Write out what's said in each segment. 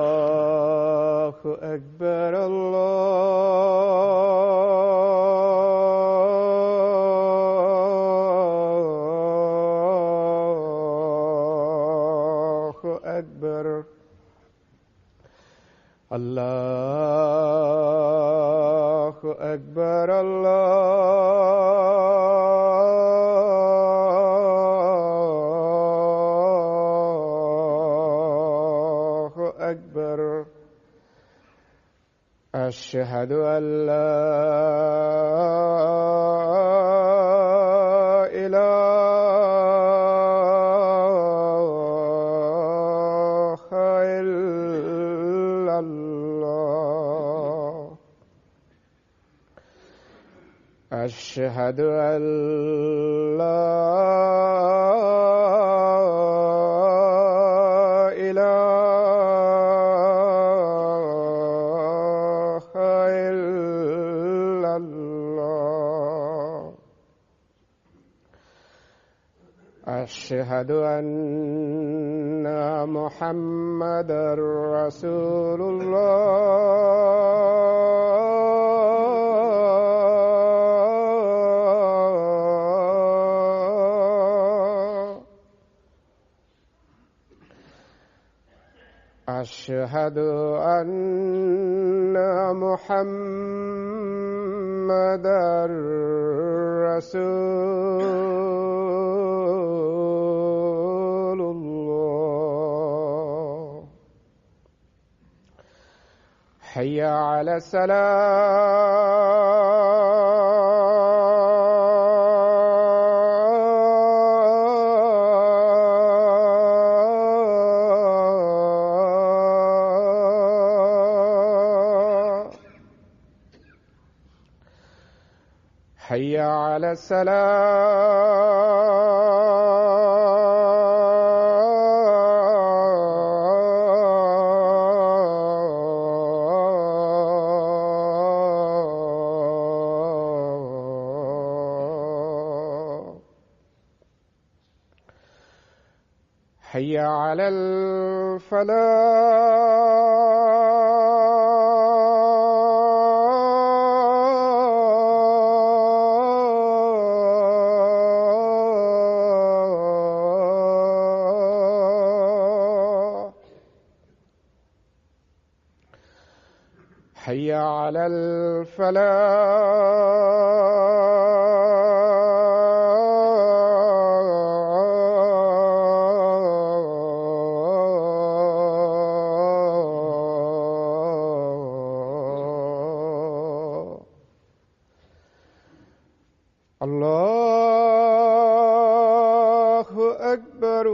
الله أكبر الله أكبر الله أكبر الله أكبر أشهد أن لا إله إلا الله أشهد أن لا إله إلا الله أشهد أن محمدًا رسول الله أشهد أن محمدًا رسول الله حي على الصلاة حي على الصلاة حي على الفلاح حي على الفلاح الله أكبر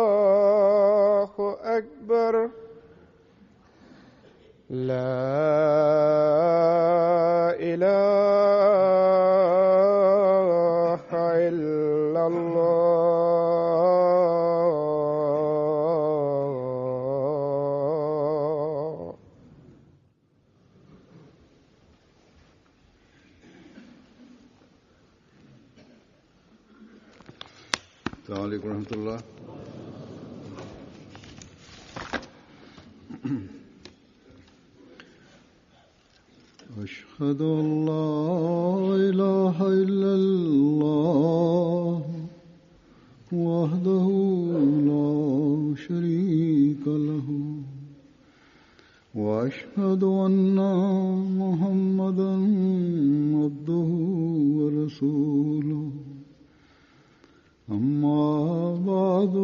الله أكبر لا إله إلا الله السلام عليكم ورحمة الله. أشهد أن لا إله إلا الله وحده لا شريك له وأشهد أن محمدًا عبده ورسوله أما بعد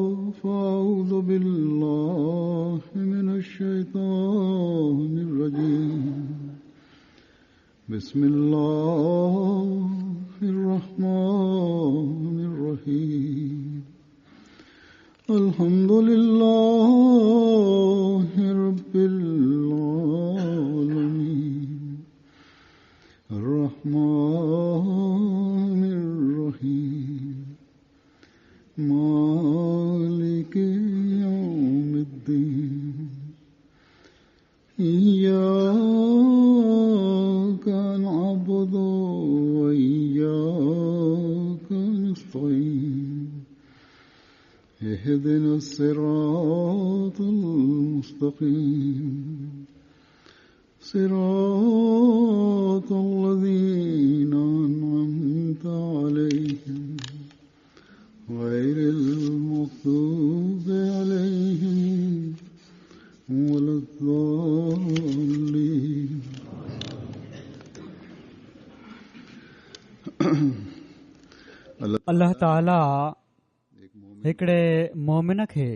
فأعوذ بالله من الشيطان الرجيم بسم الله الرحمن الرحيم الحمد لله رب العالمين الرحمن الرحيم مالك يوم الدين إياك اهدنا الصراط المستقيم صراط الذين أنعمت عليهم غير المغضوب عليهم ولا الضالين. अल्लाह ताला हिकिड़े मोमिन खे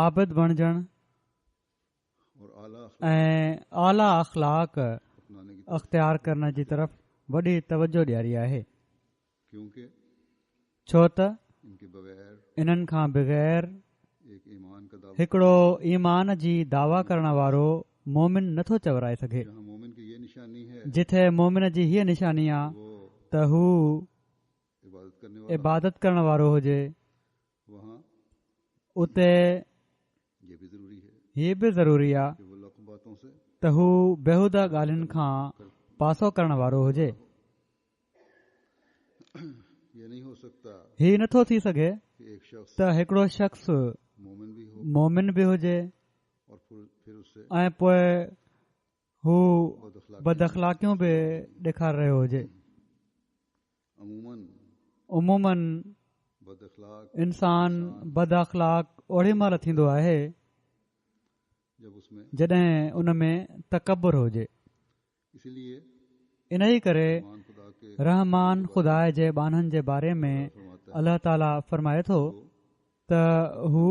आबिद बणजण ऐं आला अख़लाक अख़्तियार करण जी तरफ़ वॾी तवजो ॾियारी आहे, छो त इन्हनि खां बग़ैर हिकिड़ो ईमान जी दावा करण वारो मोमिन नथो चवराए सघे। जिथे मोमिन जी हीअ निशानी आहे त हू इबादत करण वारो हुजे, उते हीअ बि ज़रूरी आहे त हू बेहुदा ॻाल्हियुनि खां पासो करण वारो हुजे। हीअ नथो थी सघे त हिकिड़ो शख़्स मोमिन बि हुजे ऐं पोइ हू बदअख़लाक़ियूं बि ॾेखारे रहियो हुजे। उमूमन इंसान बद अख़लाक ओड़ी महिल थींदो आहे जॾहिं उन में तकबुर हुजे। इन ई करे रहमान ख़ुदा जे बाननि जे बारे में अल्लाह ताला फरमाए थो त हू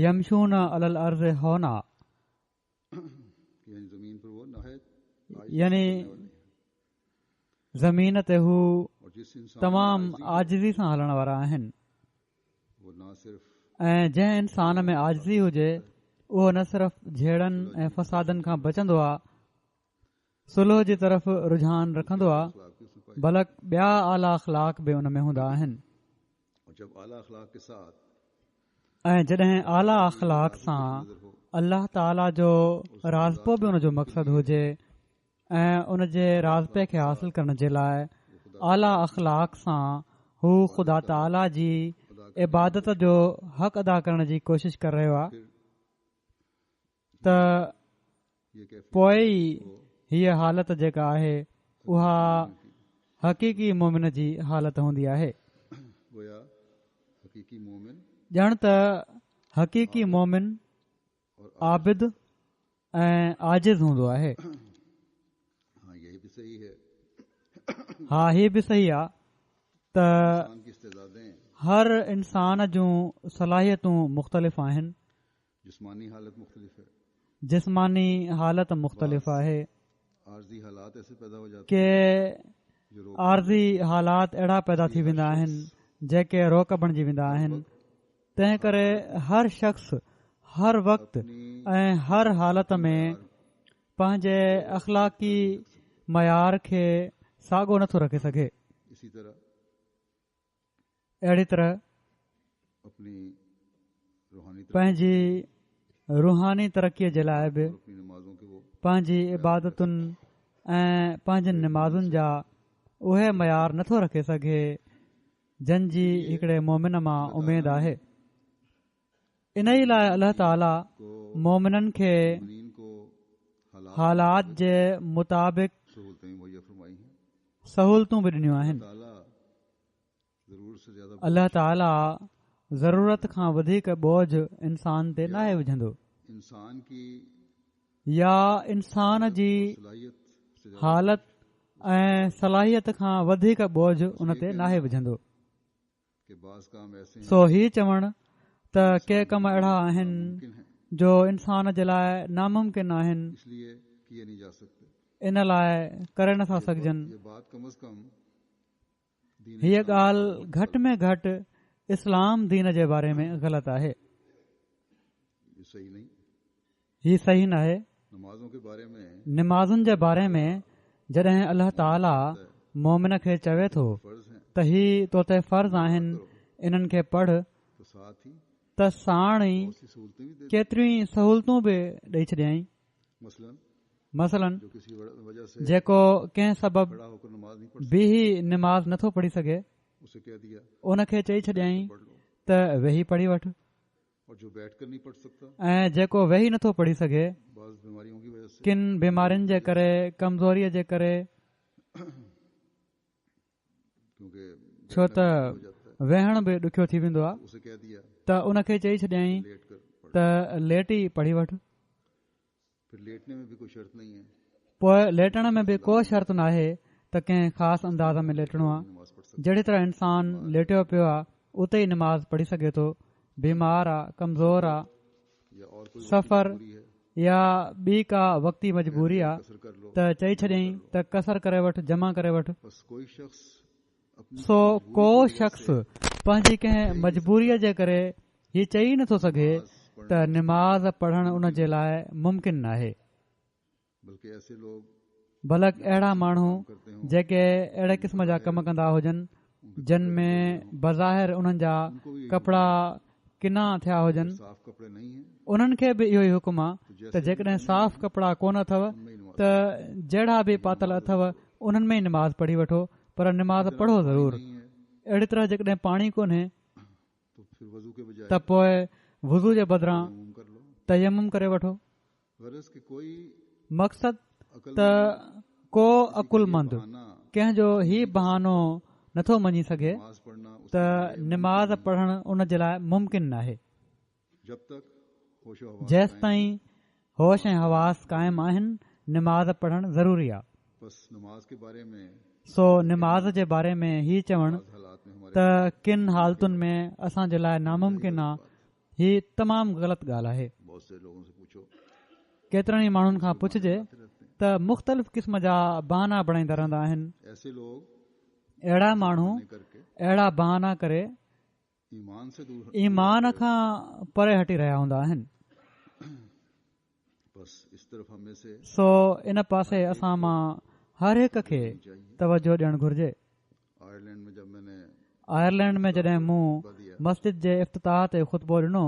यमशून अलल अर्ज़ हौना, यानी ज़मीन ते हू तमाम आजिज़ी सां हलण वारा आहिनि ऐं जंहिं इंसान में आजिज़ी हुजे उहो न सिर्फ़ झेड़नि ऐं फसादनि खां बचंदो आहे, सुलह जी तरफ़ रुझान रखंदो आहे, बल्कि ॿिया आला अख़लाक बि उन में हूंदा आहिनि। ऐं जॾहिं आला अख़लाक सां अल्लाह ताला जो राज़पो बि उन जो मक़सदु हुजे ऐं उन जे राज़पे खे हासिल करण जे लाइ आला अख़लाक सां हू ख़ुदा ताला जी इबादत जो हक़ अदा करण जी कोशिश करे रहियो आहे त पोइ हीअ हालत जेका आहे उहा हक़ीक़ी मोमिन जी हालत हूंदी आहे। ॼण त हक़ीक़ी मोमिन आबिद ऐं आजिज़ हूंदो आहे। हा, हीअ बि सही आहे त हर इंसान जूं सलाहियतूं मुख़्तलिफ़ आहिनि। जिस्मानी हालत मुख़्तलिफ़ आहे, के आर्ज़ी हालात अहिड़ा पैदा थी वेंदा आहिनि जेके रोक बणिजी वेंदा आहिनि। तंहिं करे हर शख़्स हर वक़्तु ऐं हर हालत में पंहिंजे अख़लाक़ी मयार खे साॻो नथो रखे सघे। अहिड़ी तरह पंहिंजी रूहानी तरक़ीअ जे लाइ बि पंहिंजी इबादतुनि ऐं पंहिंजनि निमाज़ुनि जा उहे मयार नथो रखे सघे जंहिंजी हिकिड़े मोमिन मां उमेद आहे। इन ई लाइ अल्लाह ताला मोमिननि खे हालात जे मुताबिक़ सहूलतूं बि ॾिनियूं आहिनि। अल्लाह ताला ज़रूरत खां वधीक बोझ इंसान ते नाहे विझंदो या इंसान जी हालत ऐं सलाहियत खां वधीक बोझ उन ते नाहे विझंदो। सो ही चवणु त के कम अहिड़ा आहिनि जो इंसान जे लाइ नामुमकिन आहिनि, इन लाइ करे नथा सघजनि। हीअ ॻाल्हि घटि में घटि इस्लाम दीन जे बारे में ग़लति आहे। हीअ सही न आहे। निमाज़ुनि जे बारे में जॾहिं अल्लाह ताला मोमिन खे चवे थो त ही तो ते फ़र्ज़ आहिनि, इन्हनि खे पढ़, त साण ई केतिरियूं सहूलतूं बि ॾेई छॾियईं। मसलन जेको कंहिं सबब बि निमाज़ नथो पढ़ी सघे, उन खे चई छॾियईं त वेही पढ़ी वठि और जो बैठ कर नहीं पढ़ सकता ऐं जेको वेही नथो पढ़ी सगे बाज़ बीमारियों की वजह से किन बीमारियुनि जे करे कमज़ोरीअ जे करे क्योंकि छो त हो जाता है वेहण बि ॾुखियो थी वेंदो आहे उसे कह दिया त उनखे चई छॾियईं लेट कर पढ़ त लेटी पढ़ी वठि फिर लेटने में भी कोई शर्त नहीं है पोइ लेटण में बि को शर्त नाहे त कंहिं ख़ासि अंदाज़ में लेटणो आहे नमाज पढ़ सकता जहिड़ी तरह इंसान लेटियो पियो आहे उते ई नमाज़ पढ़ी सघे थो बीमार आहे कमज़ोर आहे या और कोई सफ़र जरूरी है या ॿी का वक़्ती मजबूरी आहे कसर कर लो त चई छॾियईं त कसर करे वठि जमा करे वठि बस कोई शख्स अपनी सो को शख़्स पंहिंजी कंहिं मजबूरीअ जे करे हीउ चई नथो सघे त निमाज़ पढ़णु उन जे लाइ मुमकिन नाहे बल्कि ऐसे लोग भला अहिड़ा माण्हू करते हो जेके अहिड़े क़िस्म जा कम कंदा हुजनि जिन में बज़ाहिर उन्हनि जा कपिड़ा किना थिया हुजनि साफ कपड़े नहीं है उन्हनि खे बि इहो ई हुकुम आहे त जेकॾहिं साफ़ कपिड़ा कोन अथव त जहिड़ा बि पातल अथव उन्हनि में ई निमाज़ पढ़ी वठो पर निमाज़ पढ़ो ज़रूर नहीं है अहिड़ी तरह जेकॾहिं पाणी कोन्हे तो फिर वजू के बजाय त पोइ वुज़ू जे बदिरां तयम्मुम कर लो तयम्मुम करे वठो गरज के कोई मक़सद अकल त को अकुलमंद बहाना कंहिंजो ही बहानो नथो मञी सघे नमाज पढ़ना त निमाज़ पढ़णु उन जे लाइ मुमकिन नाहे जब तक होश व हवास जेसि ताईं होश ऐं हवास क़ाइमु आहिनि निमाज़ पढ़णु ज़रूरी आहे बस नमाज के बारे में सो निमाज़ जे बारे में ही चवणु बाज़ हालात में हमारे त किन हालतुनि में असां जे लाइ नामुमकिन आहे ही तमामु ग़लति ॻाल्हि आहे बहुत से लोगों से पूछो केतिरनि ई माण्हुनि खां पुछिजे रहते हैं त मुख़्तलिफ़ क़िस्म जा बहाना बणाईंदा रहंदा आहिनि ऐसे लोग अहिड़ा माण्हू नहीं करके अहिड़ा बहाना करे ईमान से दूर ईमान खां परे हटी रहिया हूंदा आहिनि बस इस तरफ हमें से सो इन पासे असां मां हर हिक खे चाहिए तवजो ॾियणु घुर्जे आयरलैंड में जब मैंने आयरलैंड में जॾहिं मूं दिया मस्जिद जे इफ़्तिताह ते ख़ुतबो ॾिनो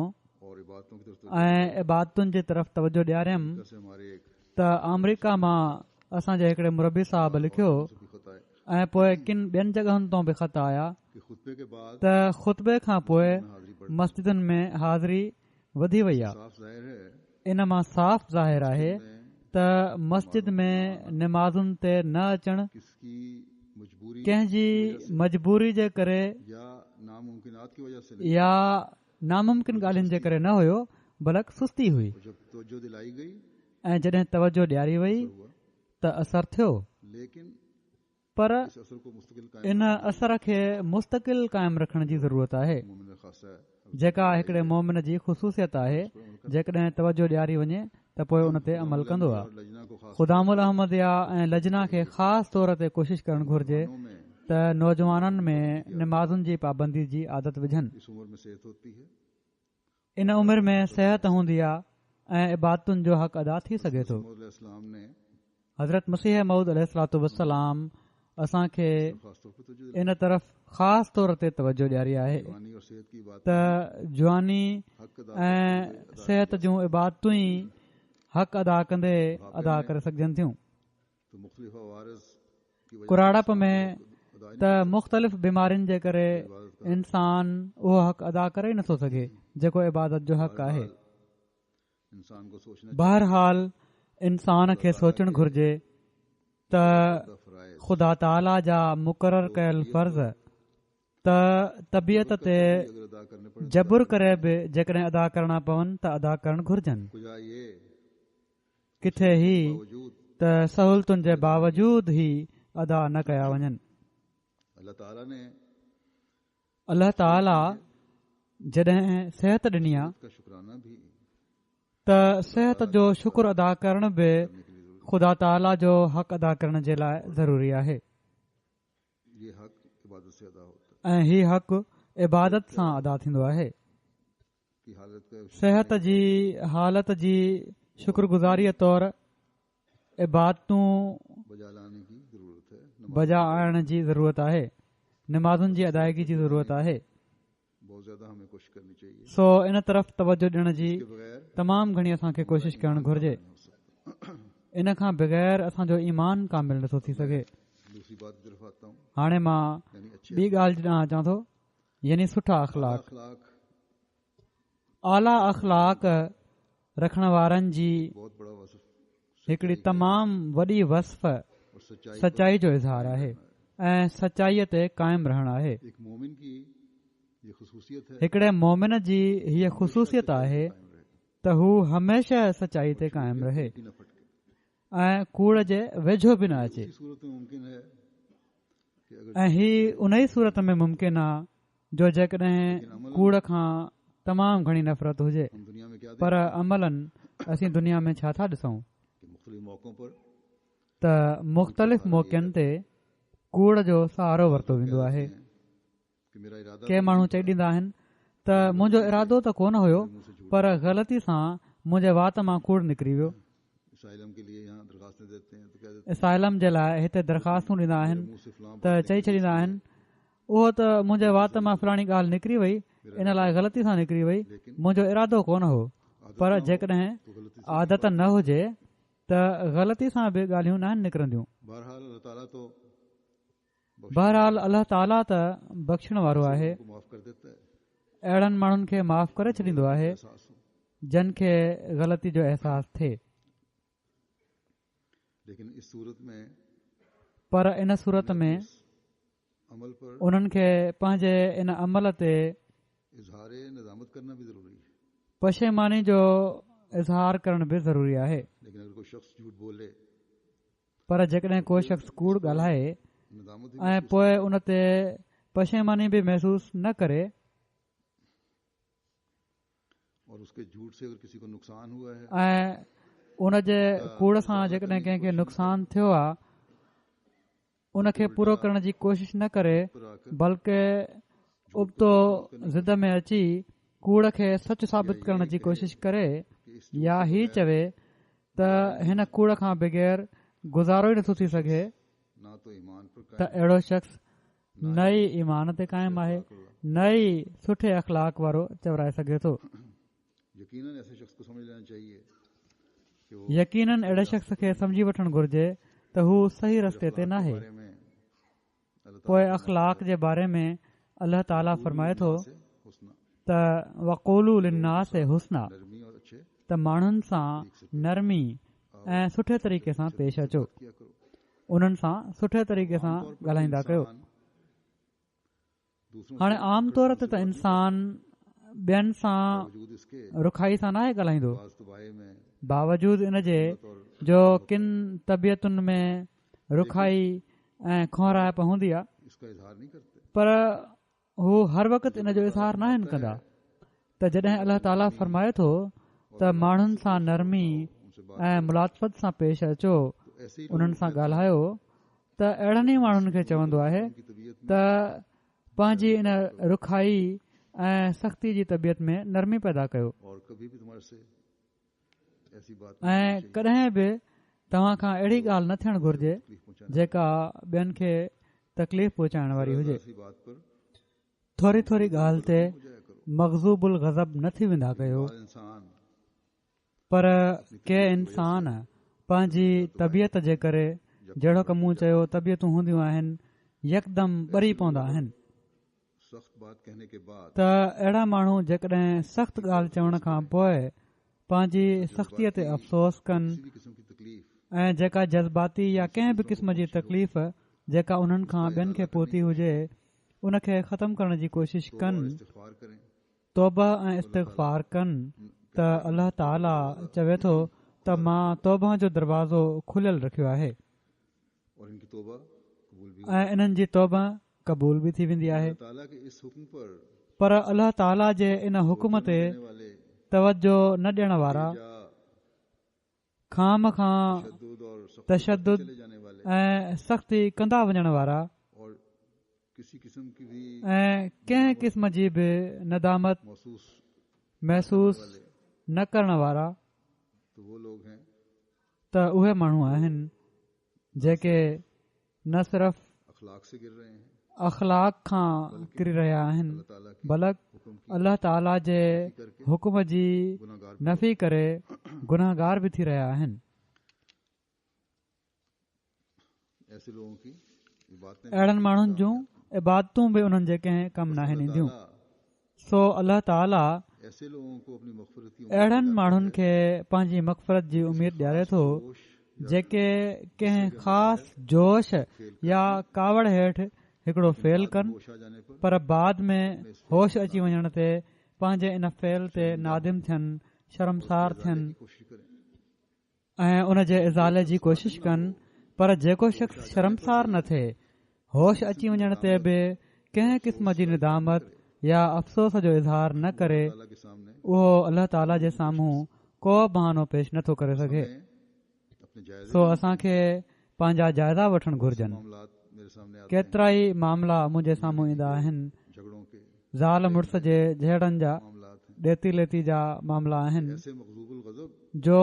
और इबादतों की तरफ ऐं इबादतुनि जी तरफ़ तवजो ॾियारियमि से हमारे एक त अमरीका मां असांजे हिकिड़े मुरबी साहब लिखियो भी खता है ऐं पोइ किन ॿियनि जॻहियुनि तां बि ख़त आया कि खुतबे के बाद त ख़ुतबे खां पोइ हाजिरी पढ़ मस्जिदुनि में हाज़िरी वधी वई आहे साफ जाहिर है इन मां साफ़ ज़ाहिर आहे में त मस्जिद में निमाज़ुनि ते न अचणु किसकी मजबूरी कंहिंजी मजबूरी जे करे या नामुमकिनात की वजह से या नामुमकिन ॻाल्हियुनि जे करे न हुयो बल्कि सुस्ती हुई जब तवज्जो दिलाई गई ऐं जॾहिं तवजो ॾियारी वई हुआ त असर थियो लेकिन पर इस असर को मुस्तकिल कायम इन असर खे मुस्तक़िल क़ाइमु रखण जी ज़रूरत आहे मोमिन खासा है जेका हिकिड़े मोमिन जी ख़ुशूसियत आहे जेकॾहिं तवजो ॾियारी वञे त पोइ उन ते अमल कंदो आहे और लजना को खास ख़ुदामुल अहमदिया ऐं लजना खे ख़ासि तौर ते कोशिशि करणु घुर्जे में त नौजवाननि में निमाज़ुनि जी पाबंदी जी आदत विझनि इस उम्र में सेहत होती है इन उमिरि में सिहत हूंदी आहे ऐं इबादतुनि जो हक़ अदा थी सघे थो इस्लाम ने हज़रत मसीह मऊद अलैहिस्सलाम असांखे खास तौर पर तवज्जो इन तरफ़ ख़ासि तौर ते तवजो ॾियारी आहे दिलानी और सेहत की बात त जवानी हक अदा ऐं सिहत जूं इबादतूं ई हक़ अदा कंदे अदा करे सघजनि थियूं तो मुख्तलिफ वारिस की वजह कुराड़प में अदा त मुख़्तलिफ़ बीमारियुनि जे करे इंसान उहो हक़ अदा करे ई नथो सघे जेको इबादत जो हक़ आहे इंसान को सोचना बहरहाल इंसान खे सोचणु घुर्जे त फराइज ख़ुदा ताला जा मुक़ररु कयल फर्ज़ त तबियत ते अगर अदा करने पड़े जबुर करे बि जेकॾहिं अदा करणा पवनि त अदा करणु घुर्जनि कुजा ये किथे ही वजूद त सहूलतुनि जे बावजूद ई अदा न कया वञनि अल्लाह ताला ने अल्लाह ताला जॾहिं सिहत ॾिनी आहे का शुक्राना भी त सिहत जो शुक्र अदा करण बि ख़ुदा ताला जो हक़ अदा करण जे लाइ ज़रूरी आहे ये हक इबादत से अदा होता ऐं हीउ हक़ इबादत सां अदा थींदो आहे है की हालत का सिहत जी हालत जी शुक्रगुज़ारीअ तौरु इबादतूं बजा लाने की जरूरत है बजा आणण जी ज़रूरत आहे निमाज़ुनि जी अदायगी जी ज़रूरत आहे बहुत ज्यादा हमें कोशिश करनी चाहिए सो इन तरफ़ तवजो ॾियण जी के बगैर तमामु घणी असांखे कोशिशि करणु घुर्जे इन खां बग़ैर असांजो ईमान कामिल नथो थी सघे दूसरी बात की तरफ आता हूँ हाणे मां यानी अच्छे ॿी ॻाल्हि ॾांहुं अचां थो यानी सुठा अख़लाक। अखलाक आला अख़लाक रखण वारनि जी बहुत बड़ा वसफ हिकिड़ी तमामु वॾी वस्फ़ और सच्चाई सचाई जो इज़हार आहे ऐं सचाईअ ते क़ाइमु रहणु आहे। एक मोमिन की ये खसूसियत है हिकिड़े मोमिन जी हीअ ख़ुसूसियत आहे त हू हमेशह सचाई ते क़ाइमु रहे कि न फटके। ऐं कूड़ जे वेझो बि न अचे। इसी सूरत में मुमकिन है कि अगर ऐं ही उन ई सूरत में मुमकिन आहे जो जेकॾहिं कूड़ खां तमामु घणी नफ़रत हुजे, हम दुनिया में क्या पर अमलनि असीं दुनिया में छा था ॾिसूं कि मुख्तलिफ मौक़ों पर त मुख़्तलिफ़ मौक़नि ते कूड़ जो सहारो वरितो वेंदो आहे। कि मेरा इरादा के माण्हू चई ॾींदा आहिनि त मुंहिंजो इरादो त कोन हुयो, पर ग़लती सां मुंहिंजे वात मां कूड़ निकिरी वियो। इसाइलम के लिए यहाँ दरखास्तें देते हैं तो कह देते इसाइलम जे लाइ हिते दरख़्वास्तूं ॾींदा हैं आहिनि मुंह से फलां त चई छॾींदा आहिनि उहो त मुंहिंजे वात मां फलाणी ॻाल्हि निकिरी वई, इन लाइ ग़लती सां निकिरी वई, मुंहिंजो इरादो कोन हो। पर जेकॾहिं तो गलती से आदत न हुजे त ग़लती सां बि ॻाल्हियूं न निकिरंदियूं। बहरहाल अल्लाह ताला तो बहरहाल अल्लाह ताला त बख़्शण वारो आहे, को माफ कर देता है अहिड़नि माण्हुनि खे माफ़ करे छॾींदो आहे एहसास हो। जिन खे ग़लती जो अहसासु थिए। लेकिन इस सूरत में पर इन सूरत में अमल पर उन्हनि खे पंहिंजे इन अमल ते इजहार नज़ामत करना भी जरूरी है। पशेमानी जो इज़हार करण बि ज़रूरी आहे। लेकिन अगर कोई शख्स झूठ बोले पर जेकॾहिं को शख़्स कूड़ ॻाल्हाए नज़ामत भी ऐं पोइ उन ते पशेमानी बि महसूस न करे और उसके झूठ से अगर किसी को नुकसान हुआ है ऐं उन जे कूड़ सां जेकॾहिं कंहिंखे नुक़सानु थियो आहे, उनखे पूरो करण जी कोशिश न करे पर आकर बल्कि उबतो ज़िद में अची कूड़ खे सच साबित करण जी कोशिश करे कि इस या ही चवे त हिन कूड़ खां बग़ैर गुज़ारो ई नथो थी सघे, ना तो ईमान पर त अहिड़ो शख़्स न ई ईमान ते क़ाइमु आहे, न ई सुठे अख़लाक वारो चवराए सघे थो। यकीनन ऐसे शख्स को समझ लेना चाहिए कि वो यकीनन अहिड़े शख़्स खे सम्झी वठणु घुर्जे त हू सही रस्ते ते नाहे। बारे में अल्लाह पोइ अख़लाक जे बारे में अल्लाह ताला फरमाए थो से हुस्ना त वक़ूलू लिन्नास हुस्ना, नरमी और अच्छे त माण्हुनि सां नरमी ऐं सुठे तरीक़े सां पेश अचो, किया करो। उन्हनि सां सुठे तरीक़े सां ॻाल्हाईंदा कयो। इंसान दूसरों हाणे आम तौर ते त इंसान ॿियनि सां वजूद इसके रुखाई सां नाहे ॻाल्हाईंदो, बाज़ तबाहे में बावजूद इन जे जो किन तबियतुनि में रुखाई ऐं खोराइप हूंदी आहे, इसका इजहार नहीं करते। पर हू हर वक़्तु इन जो इज़हार न आहिनि कंदा। त जॾहिं अल्लाह ताला फरमाए थो त माण्हुनि सां नरमी उनसे बात ऐं मुलातफ़त सां पेश अचो, तो ऐसे ही उन्हनि सां ॻाल्हायो, त अहिड़नि ई माण्हुनि खे चवंदो आहे की तबीयत त पंहिंजी इन रुखाई ऐं सख़्ती जी तबियत में नरमी पैदा कयो और कभी भी तुम्हारे से ऐसी बात ऐं कॾहिं बि तव्हां खां अहिड़ी ॻाल्हि न थियणु घुर्जे तकलीफ पहुंचाने जेका ॿियनि खे तकलीफ़ पहुचाइण वारी हुजे। ऐसी बात पर थोरी थोरी ॻाल्हि ते हो जाया करो। मग़ज़ूबुल गज़ब न थी वेंदा कयो, हर इंसान पर के इंसान पंहिंजी तबियत जे करे जहिड़ो कमु चयो तबियतूं हूंदियूं आहिनि यकदम ॿरी पवंदा आहिनि। सख्त बात कहने के बाद त अहिड़ा माण्हू जेकॾहिं सख़्त ॻाल्हि चवण खां पोइ पंहिंजी सख़्तीअ ते अफ़सोस कनि किसी भी किस्म की तकलीफ ऐं जेका जज़्बाती या कंहिं बि क़िस्म जी तकलीफ़ जेका उन्हनि खां ॿियनि खे पहुती हुजे उनखे ख़तमु करण जी कोशिश कनि, इस्तिग़फ़ार करें तौबा ऐं इस्तिग़फ़ार कनि, त अल्लाह ताला चवे थो त मां तौबा जो दरवाज़ो खुलियल रखियो आहे और इनकी तौबा कबूल भी ऐं इन्हनि जी तौबा क़बूल बि थी वेंदी आहे। अल्लाह ताला के इस हुक्म पर पर अल्लाह ताला जे इन हुकुम ते रहने वाले तवजो न ॾियण वारा, या खाम खां तशद्दुद और सख्ती तशद्दुद चले जाने वाले ऐं सख़्ती कंदा वञण वारा और किसी किस्म की भी ऐं कंहिं क़िस्म जी बि नदामत महसूस न करण वारा, तो वो लोग हैं त उहे माण्हू आहिनि जेके न सिर्फ़ अखलाक से गिर रहे हैं, अख़लाक खां किरी रहिया आहिनि, अल्लाह ताला के बल्कि हुक्म की अल्लाह ताला जे हुकुम जी गुनाहगार नफ़ी करे गुनाहगार बि थी रहिया आहिनि। ऐसे लोगों की ये बातें अहिड़नि माण्हुनि जूं इबादतूं बि उन्हनि जे कंहिं कमु नाहिनि ईंदियूं। सो अल्लाह ताला ऐसे लोगों को अपनी मग़फ़िरत की अहिड़नि माण्हुनि खे पंहिंजी मग़फ़िरत जी उमीद ॾियारे थो जेके कंहिं ख़ासि जोश या कावड़ हेठि हिकिड़ो फेल कनि, होश आ जाने पर पर बाद में होश अची वञण ते पंहिंजे इन फेल ते नादिम थियनि, शर्मसार थियनि कोशिश करें। ऐं उन जे इज़ाले जी कोशिश कनि। पर जेको शख़्स शर्मसार न थिए, होश अची वञण ते बि कंहिं क़िस्म जी निदामत या अफ़सोस जो इज़हार न करे, अल्लाह के सामने उहो अल्लाह ताला जे साम्हूं को बहानो पेश नथो करे सघे। अपने जायज़े सो असांखे पंहिंजा जाइज़ा वठणु घुर्जनि। मामलात मेरे सामने आते केतिरा ई मामला मुंहिंजे साम्हूं ईंदा आहिनि। हैं, झगड़ों के ज़ाल मुड़ुस जे जहिड़नि जा, मामलात हैं। ॾेती लेती जा मामला आहिनि ऐसे मग़ज़ूबुल ग़ज़ब जो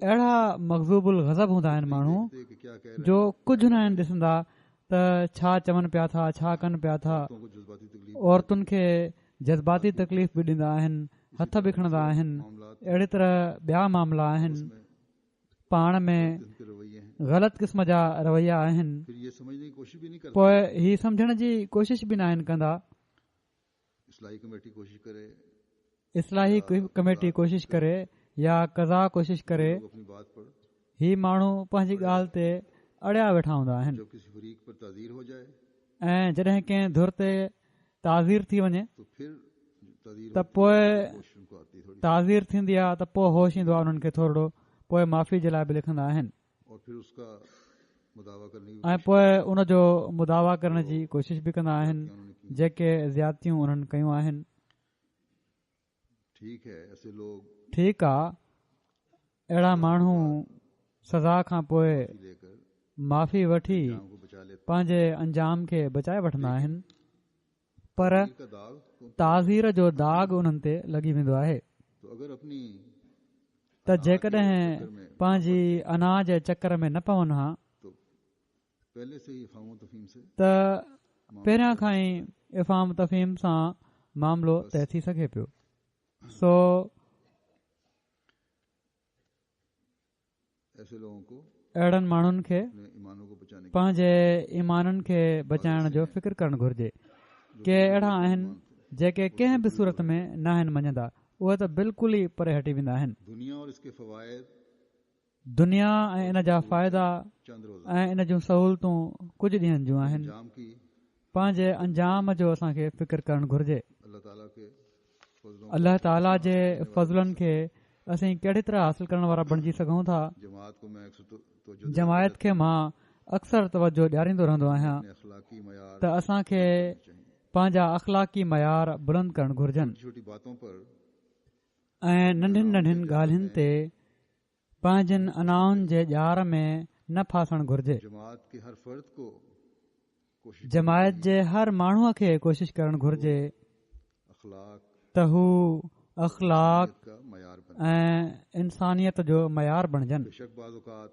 अहिड़ा मक़ज़ूबुल ग़ज़ब हूंदा आहिनि माण्हू थे कि क्या कह रहे जो कुझु न आहिनि ॾिसंदा त छा चवनि पिया था, छा कनि पिया था। हैं, को जज्बाती तकलीफ औरतुनि खे जज़्बाती तकलीफ़ बि ॾींदा आहिनि, हथ बि खणंदा आहिनि। मामलात अहिड़ी तरह ॿिया मामला आहिनि, में पाण में इनके रवैये हैं। ग़लति क़िस्म जा रवैया आहिनि। फिर ये समझने की कोशिश भी नहीं करते। पोइ ही सम्झण जी कोशिश बि न आहिनि कंदा। इस्लाही कमेटी कोशिश करे, इस्लाही कमेटी कोशिश करे या कज़ा कोशिश करे, लोग अपनी बात पर ही माण्हू पंहिंजी ॻाल्हि ते अड़िया वेठा हूंदा आहिनि। जब किसी फरीक पर ताज़ीर हो जाए ऐं जॾहिं कंहिं धुर ते ताज़ीर थी वञे तो फिर ताज़ीर त पोइ होश उनको आती थोड़ी, ताज़ीर थींदी आहे त पोइ होश ईंदो आहे उन्हनि खे थोरो। पोइ माफ़ी जे लाइ बि लिखंदा आहिनि और फिर उसका मुदावा करने की ऐं पोइ उन जो मुदावा करण जी कोशिश बि कंदा आहिनि उन्होंने की। जेके ज़्यादतियूं उन्हनि कयूं आहिनि। ठीक है, ऐसे लोग ठीकु आहे, अहिड़ा माण्हू सज़ा खां पोइ लेकर माफ़ी वठी जान को बचा लेते पंहिंजे अंजाम खे बचाए वठंदा आहिनि, पर हैं। का दाग तो ताज़ीर जो दाग उन्हनि ते लॻी वेंदो आहे। अगर अपनी त जेकॾहिं पंहिंजी अना जे चकर में न पवनि हा तो पहले से ही फ़ाहम तफ़हीम से त पहिरियां खां ई इफ़ाम तफ़हीम सां मामिलो तइ थी सघे पियो। सो ऐसे लोगों को अहिड़नि माण्हुनि खे अपने ईमानों को बचाने की पंहिंजे ईमाननि खे बचाइण जो फ़िक्र करणु घुर्जे। के अहिड़ा आहिनि जेके कंहिं बि सूरत में न आहिनि मञंदा, उहे त बिल्कुलु ई परे हटी वेंदा आहिनि। दुनिया और इसके फ़वाइद दुनिया ऐं इन जा फ़ाइदा चंद रोज़ ऐं इन जूं सहूलतूं कुझु ॾींहंनि जूं आहिनि। जाम की पंहिंजे अंजाम जो असांखे फ़िक्र करणु घुर्जे। अल्लाह ताला के फज़लों अल्लाह ताला जे फज़लनि खे असीं कहिड़ी तरह हासिल करण वारा बणिजी सघूं था। जमात को मैं अक्सर तो जमायत खे मां अक्सर तवजो ॾियारींदो रहंदो आहियां अखलाकी मयार त असांखे पंहिंजा अख़लाक़ी मयार बुलंद करणु घुर्जनि छोटी बातों पर ऐं नंढियुनि नंढियुनि ॻाल्हियुनि ते पंहिंजनि अनाउनि जे ॼार में न फासणु घुर्जे। जमात के हर फर्द को कोशिश जमायत जे हर माण्हूअ खे कोशिश करणु घुर्जे अखलाक त हू अख़लाक का मयार बने। ऐं इंसानियत जो मयार बणिजनि। बेशक बाज़ औक़ात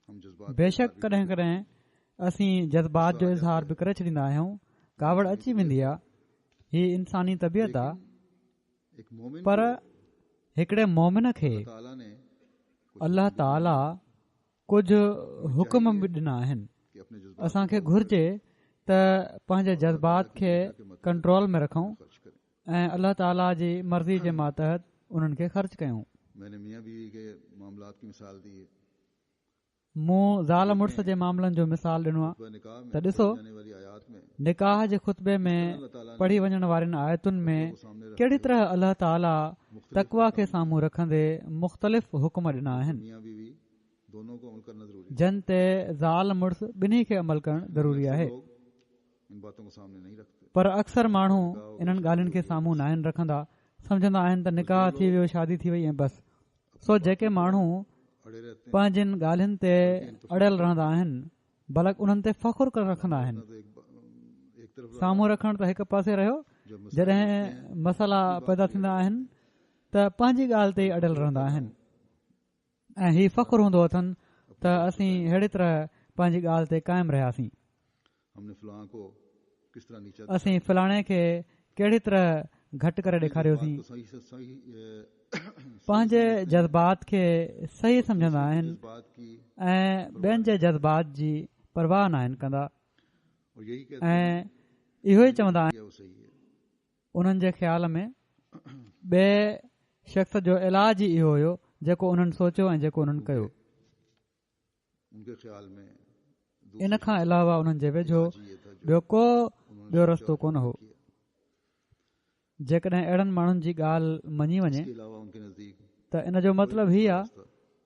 हम जज्बात बेशक कॾहिं कॾहिं असीं जज़्बात जो इज़हार बि करे छॾींदा आहियूं, कावड़ अची वेंदी आहे, ही इंसानी तबियत आहे। एक मोमिन पर हिकिड़े मोमिन खे ताला ने अल्लाह ताला कुझु हुकुम बि ॾिना आहिनि। कि अपने जज्बात असांखे घुर्जे त पंहिंजे जज़्बात खे कंट्रोल में रखूं खर्च करें। ऐं अल्लाह ताला जी मर्ज़ी जे मातहत उन्हनि खे ख़र्च कयूं। मैंने मियाँ बीवी के मामलात की मिसाल दी है। मूं ज़ाल मुड़ुस जे मामलनि जो मिसाल ॾिनो आहे वह निकाह में त ॾिसो जाने वाली आयात में निकाह जे खुतबे में पढ़ी वञण वारनि आयतुनि में कहिड़ी तरह अल्लाह ताला तकवा खे साम्हूं रखंदे मुख़्तलिफ़ हुकुम ॾिना आहिनि मियाँ बीवी दोनों को अमल करना जरूरी है। जिन ते ज़ाल मुड़ुस ॿिन्ही खे अमल करणु ज़रूरी आहे। लोग इन बातों को सामने नहीं रखते। पर अक्सर माण्हू इन्हनि ॻाल्हियुनि खे साम्हूं न आहिनि रखंदा, सम्झंदा आहिनि त निकाह थी वियो, शादी थी वई ऐं बसि। सो जेके माण्हू अड़े रहते हैं पंहिंजनि ॻाल्हियुनि ते अड़ियल रहंदा आहिनि, बल्कि उन्हनि ते फ़खुर करे रखंदा आहिनि। तो एक तरफ साम्हूं रखण त हिकु पासे रहियो, जॾहिं मसइला पैदा थींदा आहिनि त पंहिंजी ॻाल्हि ते ई अड़ियल रहंदा आहिनि ऐं ही फ़खुर हूंदो अथनि त असीं अहिड़ी तरह पंहिंजी ॻाल्हि ते क़ाइमु रहियासीं। हमने फलां को किस तरह नीचा असीं फलाणे खे कहिड़ी तरह घटि करे ॾेखारियोसीं। तो सही से सही पंहिंजे जज़्बात खे सही सम्झंदा आहिनि बात की ऐं ॿियनि जे जज़्बात जी परवाह न आहिनि कंदा। और यही कहते ऐं इहो ई चवंदा आहिनि हैं वो सही है। उन्हनि जे ख़्याल में ॿिए शख़्स जो इलाज ई इहो हुयो जेको उन्हनि सोचियो ऐं जेको उन्हनि कयो। उनके ख्याल में इन खां अलावा उन्हनि जे वेझो ॿियो को ॿियो रस्तो कोन हो। जेकॾहिं अहिड़नि माण्हुनि जी ॻाल्हि मञी वञे इसके अलावा उनके नजदीक त इन जो मतिलबु हीउ आहे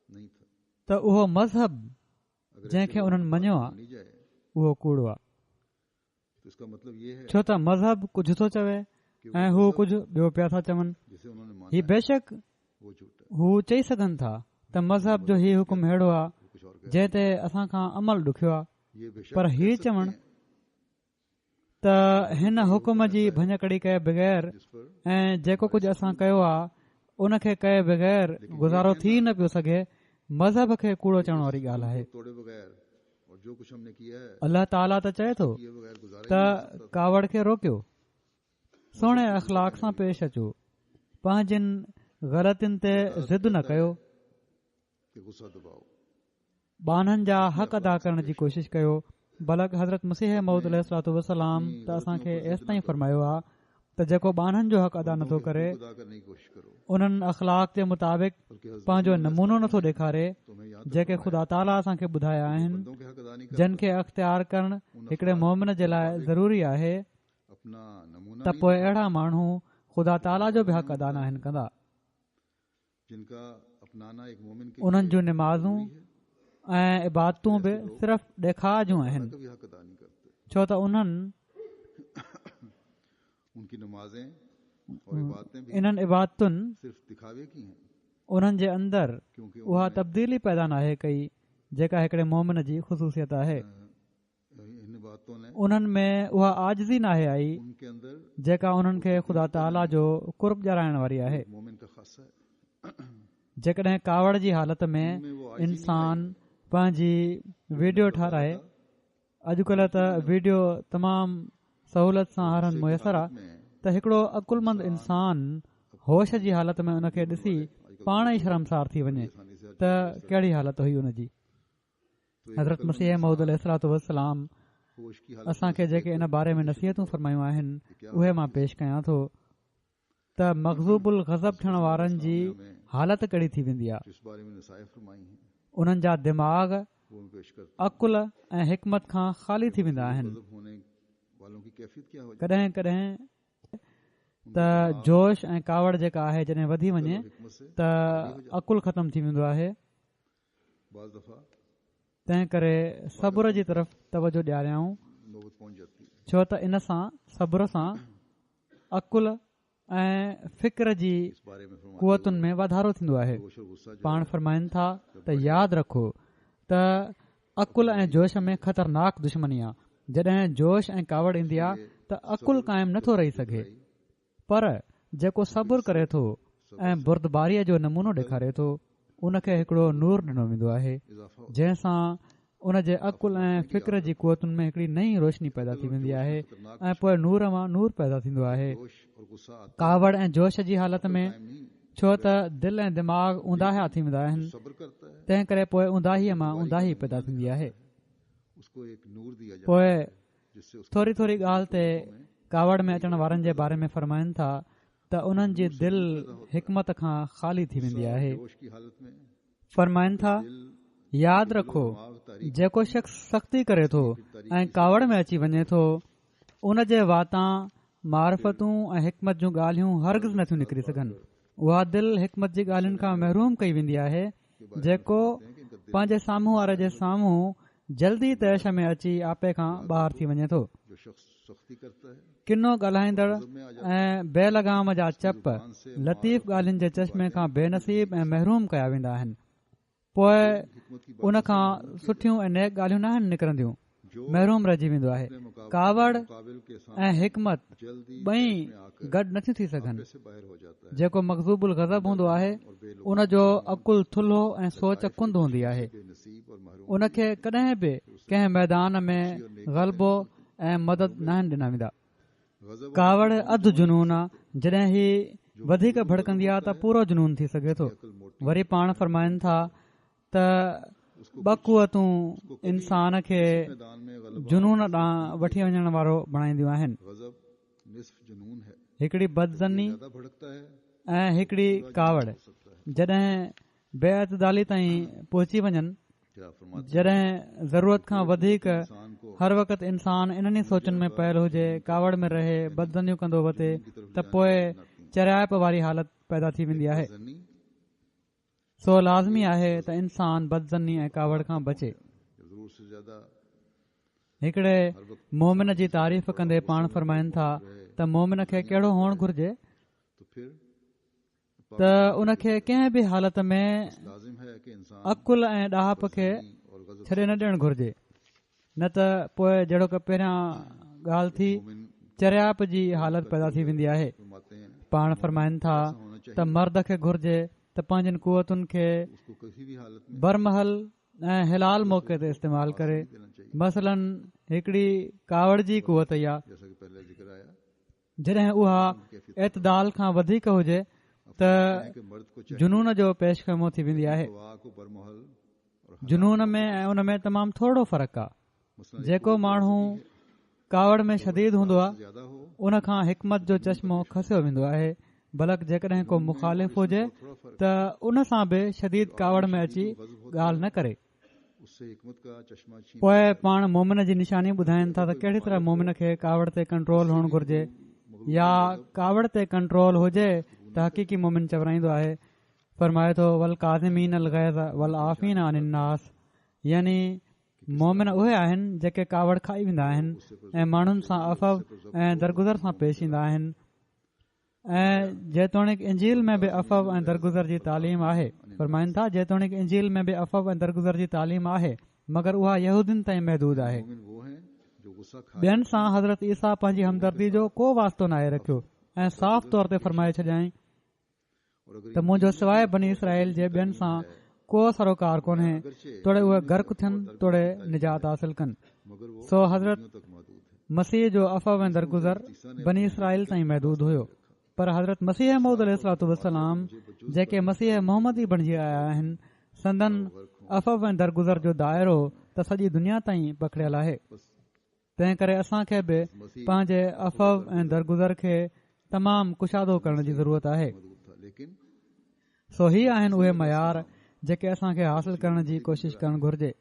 नहीं था। त उहो मज़हब जंहिंखे उन्हनि मञियो आहे नहीं जाए उहो कूड़ो आहे। तो इसका मतलब ये है छो त मज़हब कुझु थो चवे ऐं हू कुझु ॿियो पिया था चवनि। जिसे उन्होंने माना ही बेशक वो झूठा है, हू चई सघनि था त मज़हब जो हीउ हुकुम अहिड़ो आहे वो कुछ और जंहिं ते असां खां अमल ॾुखियो आहे, ये बेशक पर कह हीउ सकते चवणु हैं, त हिन हुकुम जी भञकड़ी कए बग़ैर जिस पर ऐं जेको कुझु असां कयो आहे उनखे कए बग़ैर गुज़ारो थी न पियो सघे, मज़हब खे कूड़ो चवण वारी ॻाल्हि आहे। तोड़े बगैर और जो कुछ हमने किया है अल्लाह ताला त चए थो किए बगैर गुजारे त कावड़ खे रोकियो, सुहिणे अख़लाक सां पेश अचो, पंहिंजनि ग़लतियुनि ते ज़िद न कयो, कि गुस्सा दबाओ। बाननि जा हक़ अदा करण जी कोशिश कयो। बलक हज़रत मसीह मऊद अलैहिस्सलाम त असांखे एसि ताईं फरमायो आहे त जेको बाननि जो हक़ अदा नथो करे अदा करने की कोशिश करो, उन्हनि अख़लाक जे मुताबिक़ बल्कि हज़रत पंहिंजो नमूनो नथो ॾेखारे तुम्हें याद जेके ख़ुदा ताला असांखे ॿुधाया आहिनि, बंदों के हक अदा नहीं जिन करता, खे अख़्तियार करणु हिकिड़े मोमिन जे लाइ ज़रूरी आहे, अपना नमूना त पोइ अहिड़ा माण्हू ख़ुदा ताला जो बि हक़ अदा न आहिनि कंदा। जिनका अपनाना एक मोमिन के उन्हनि जूं निमाज़ूं ऐं इबादतूं बि सिर्फ़ ॾेखार जूं आहिनि, कभी हक अदा नहीं करते। छो त उन्हनि उनकी नमाजें और इबादतें भी इन्हनि इबादतुनि सिर्फ दिखावे की हैं, उन्हनि जे अंदरि क्योंकि उहा तब्दीली पैदा नाहे कई जेका हिकिड़े मोमिन जी ख़ुशूसियत आहे। इन इबादतों ने उन्हनि में उहा आजिज़ी नाहे आई उनके अंदर जेका उन्हनि खे ख़ुदा ताला जो कुर्ब ॼाणाइण वारी आहे। मोमिन का खासा है। जेकॾहिं कावड़ जी हालत में उनमें वो आजिज़ी इंसान पंहिंजी वीडियो ठाराए, अॼुकल्ह त वीडियो तमामु सहूलियत सां हर हंधि मुयसरु आहे, में त हिकिड़ो अकुलमंद इंसान होश जी हालत में उनखे ॾिसी पाण ई शर्मसार थी वञे त कहिड़ी हालत हुई हुनजी। हज़रत मसीह मऊद अलैहिस्सलाम होश की हालत असांखे जेके इन बारे में नसीहतूं फरमायूं आहिनि उहे मां पेश कयां थो त मग़ज़ूबुल ग़ज़ब थियण वारनि जी हालत कहिड़ी थी वेंदी आहे। जिस बारे में नसाइफ़ फरमाई हैं उन्हनि जा दिमाग़ वो उन पेश करते अकुल ऐं हिकमत खां ख़ाली थी वेंदा आहिनि। गज़ब होने वालों की कैफियत क्या हो जाती कॾहिं कॾहिं त जोश ऐं कावड़ जेका आहे जॾहिं वधी वञे है हिकमत से त अकुल ख़तम थी वेंदो आहे। बाज़ दफ़ा तंहिं करे सब्र जी तरफ़ तवजो ॾियारियाऊं, नौबत पहुंच जाती है। छो त इन सां सब्र सां अकुल ऐं फ़िक्र जी इस बारे में फरमाते कुवतुनि में वाधारो थींदो आहे। जोश और गुस्सा जो पाण फरमाइनि था त यादि रखो त अकुल ऐं जोश में ख़तरनाक दुश्मनी आहे। जॾहिं जोश ऐं कावड़ ईंदी आहे त अकुल क़ाइमु नथो रही सघे, पर जेको सब्र करे थो ऐं बुर्दबारीअ जो नमूनो ॾेखारे थो उनखे हिकिड़ो नूर ॾिनो वेंदो आहे इज़ाफ़ा हो जंहिंसां उन जे अकुल ऐं फ़िक्र जी कुवतुनि में हिकिड़ी नई रोशनी पैदा थी वेंदी आहे ऐं पोइ नूर मां नूर पैदा थींदो आहे। जोश और गुस्सा आता कावड़ ऐं जोश जी हालत में है नहीं, छो त दिलि ऐं दिमाग़ ऊंदाहिया थी वेंदा आहिनि, सब्र करता है तंहिं करे पोइ ऊंदाहीअ मां ऊंदाही पैदा थींदी आहे। उसको एक नूर दिया जाता पोइ है जिससे उसके थोरी थोरी ॻाल्हि ते कावड़ में अचण वारनि जे बारे में फरमाइनि था त उन्हनि जी दिलि हिकमत खां ख़ाली थी वेंदी आहे। जोश की हालत में फरमाइनि था यादि रखो जेको शख़्स सख़्ती करे थो ऐं कावड़ में अची वञे थो उन जे वातां मार्फतूं ऐं हिकमत जूं ॻाल्हियूं हरगिज़ नथियूं निकिरी सघनि। उहा दिलि हिकमत जी ॻाल्हियुनि खां महरूम कई वेंदी आहे जेको पंहिंजे साम्हूं वारे जे साम्हूं जल्दी तैश में अची आपे खां ॿाहिरि थी वञे थो। जो शख्स सख्ती करता है किनो ॻाल्हाईंदड़ ऐं बेलगाम जा चप लतीफ़ ॻाल्हियुनि जे चश्मे खां बेनसीब ऐं महरूम कया वेंदा आहिनि। पोइ उन खां सुठियूं ऐं नेक ॻाल्हियूं न आहिनि निकिरंदियूं, महरूम रहिजी वेंदो आहे। कावड़ मुकाबिल के साथ ऐं हिकमत जल्दी ॿई में आकर गॾु नथियूं थी सघनि। से बाहर हो जाता है जेको मक़ज़ूबुल ग़ज़ब हूंदो आहे उन जो अकुल थुल्हो ऐं सोच कुंद हूंदी आहे। बेनसीब और महरूम उनखे कॾहिं बि कंहिं मैदान में ग़लबो ऐं मदद न ॾिना वेंदा। गज़ब कावड़ अधु जुनून आहे, जॾहिं ही वधीक भड़कंदी आहे त पूरो जुनून थी सघे थो। वरी पाण फरमाइनि था त ॿ कुवतूं इंसान खे मैदान में गलबा जुनून ॾांहुं वठी वञण वारो बणाईंदियूं आहिनि गजब निस्फ जुनून है, हिकिड़ी बदज़नी ज्यादा भड़कता है, ऐं हिकिड़ी कावड़ सकता है। जॾहिं बेअतदाली ताईं पहुची वञनि क्या फरमाते जॾहिं ज़रूरत खां वधीक इंसान को हर वक़्तु इंसान इन्हनि ई सोचनि में पयल हुजे कावड़ में रहे बदज़नियूं कंदो वठे त पोइ चरियाप वारी हालत पैदा थी वेंदी आहे जनी सो लाज़मी आहे त इंसान बदज़नी ऐं कावड़ खां बचे जरूर से ज्यादा हिकिड़े मोमिन जी तारीफ़ कंदे पाण फरमाइनि था त मोमिन खे कहिड़ो हुअणु घुर्जे तो फिर त उनखे कंहिं बि हालत में लाजिम है कि इंसान अकुल ऐं ॾाहप खे और गजब छॾे न ॾियणु घुर्जे न त पोइ जहिड़ो की पहिरियां ॻाल्हि थी चरियाप जी हालत पैदा थी वेंदी आहे फरमाते हैं पाण फरमाइनि था होना चाहिए त मर्द खे घुर्जे त पंहिंजनि कुवतुनि खे उसको किसी भी हालत में बरमहल ऐं हिलाल मौक़े ते इस्तेमालु करे देना चाहिए, मसलन हिकिड़ी कावड़ जी कुवत या जैसा कि पहले जिक्र आया जॾहिं उहा एतदाल खां वधीक हुजे त कि मर्द को जुनून जो पेशकमो थी वेंदी आहे हवा को बरमहल और जुनून में ऐं उन में तमामु थोरो फ़र्क़ु आहे मसलन जेको माण्हू कावड़ में शदीद हूंदो आहे ज्यादा हो उन खां हिकमत जो चश्मो खसियो वेंदो आहे बल्कि जेकॾहिं को मुखालिफ़ हुजे त उन सां बि शदीद कावड़ में अची ॻाल्हि न करे उससे हिकमत का चश्मा छीन पोइ पाण मोमिन जी निशानी ॿुधाइनि था त कहिड़ी तरह मोमिन खे कावड़ ते कंट्रोल हुअणु घुर्जे या कावड़ ते कंट्रोल हुजे त हक़ीक़ी मोमिन चवराईंदो आहे फरमाए थो वल काज़िमीन अल गैज़ वल आफ़ीन अन नास यानी मोमिन उहे आहिनि जेके कावड़ खाई वेंदा आहिनि ऐं माण्हुनि सां अफ़व ऐं दरगुज़र सां पेश ईंदा आहिनि ऐं जेतोणीकि इंजील में बि अफ़व ऐं दरगुज़र जी तालीम आहे फरमाइनि था जेतोणीकि इंजील में बि अफ़व ऐं दरगुज़र जी तालीम आहे मगर उहा यहूदियुनि ताईं महदूद आहे मोमिन वो हैं जो गुस्सा खा ॿियनि सां हज़रत ईसा पंहिंजी हमदर्दी जो को वास्तो नाहे रखियो ऐं साफ़ तौर ते फरमाए छॾियईं और अगर त मुंहिंजो सवाइ बनी इसराइल जे ॿियनि सां को सरोकार कोन्हे तोड़े उहे गर्क थियनि तोड़े निजात हासिल कनि मगर वो सो हज़रत तक महदूद है, मसीह जो अफ़व ऐं दरगुज़र बनी इसराइल ताईं महदूद हुयो पर हज़रत मसीह महमूद अलैहिस्सलाम जेके मसीह मोहम्मद ई बणिजी आया आहिनि संदन अफ़व ऐं दरगुज़र जो दाइरो त सॼी दुनिया ताईं पकड़ियल आहे तंहिं करे असांखे बि पंहिंजे अफ़व ऐं दरगुज़र खे तमामु कुशादो करण जी ज़रूरत आहे महदूद था, लेकिन सो ही आहिनि उहे मयार जेके असांखे हासिल करण जी कोशिश करणु घुर्जे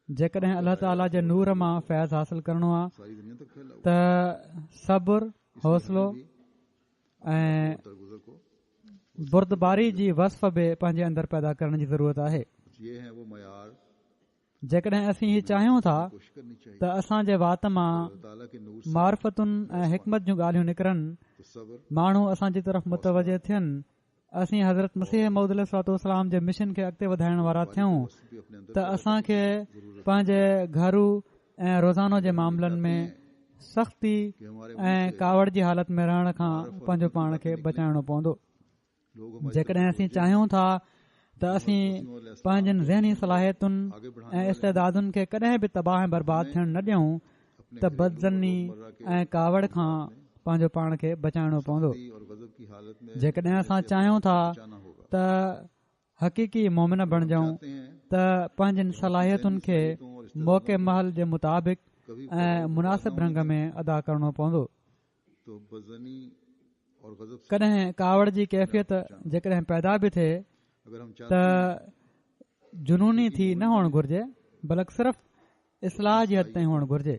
जेकॾहिं अल्लाह ताला जे नूर मां फैज़ हासिल करणो आहे सारी दुनिया तक फैला हुआ त सब्र हौसलो ऐं गुजर को बुर्दबारी जी वस्फ़ बि पंहिंजे अंदरि पैदा करण जी ज़रूरत आहे ये है वो मयार जेकॾहिं असीं हीउ चाहियूं था कोशिश करनी चाहिए त असांजे वात मां अल्लाह ताला के नूर मार्फतुनि ऐं हिकमत जूं ॻाल्हियूं निकिरनि से सब्र माण्हू असांजी तरफ़ मुतवजे थियनि असीं हज़रत मसीह मऊद अलैहिस्सलाम जे मिशन खे अॻिते वधाइण वारा थियूं भी अपने अंदर त असांखे पंहिंजे घरू ऐं रोज़ानो जे मामलनि में सख़्ती कि हमारे ऐं कावड़ जी हालत में रहण खां पंहिंजो पाण खे बचाइणो पवंदो लोग हमारे जेकॾहिं असीं चाहियूं था त असीं पंहिंजनि ज़हनी सलाहियतुनि आगे बढ़ाने ऐं इस्तेदादुनि खे कॾहिं बि तबाह ऐं बर्बाद थियण न ॾियूं त बदज़नी ऐं कावड़ खां पंहिंजो पाण खे बचाइणो पवंदो और गजब की हालत में जेकॾहिं असां चाहियूं था जाना होगा त हक़ीक़ी मोमिन बणिजऊं कहते हैं त पंहिंजनि सलाहियतुनि खे मौक़े महल जे मुताबिक़ कभी ऐं मुनासिब रंग में अदा करणो पवंदो तो बजनी और गजब से कॾहिं कावड़ जी कैफ़ियत जेकॾहिं पैदा बि थिए अगर हम त जुनूनी थी न हुअणु घुर्जे बल्कि सिर्फ़ इस्लाह जी हद ताईं हुअणु घुर्जे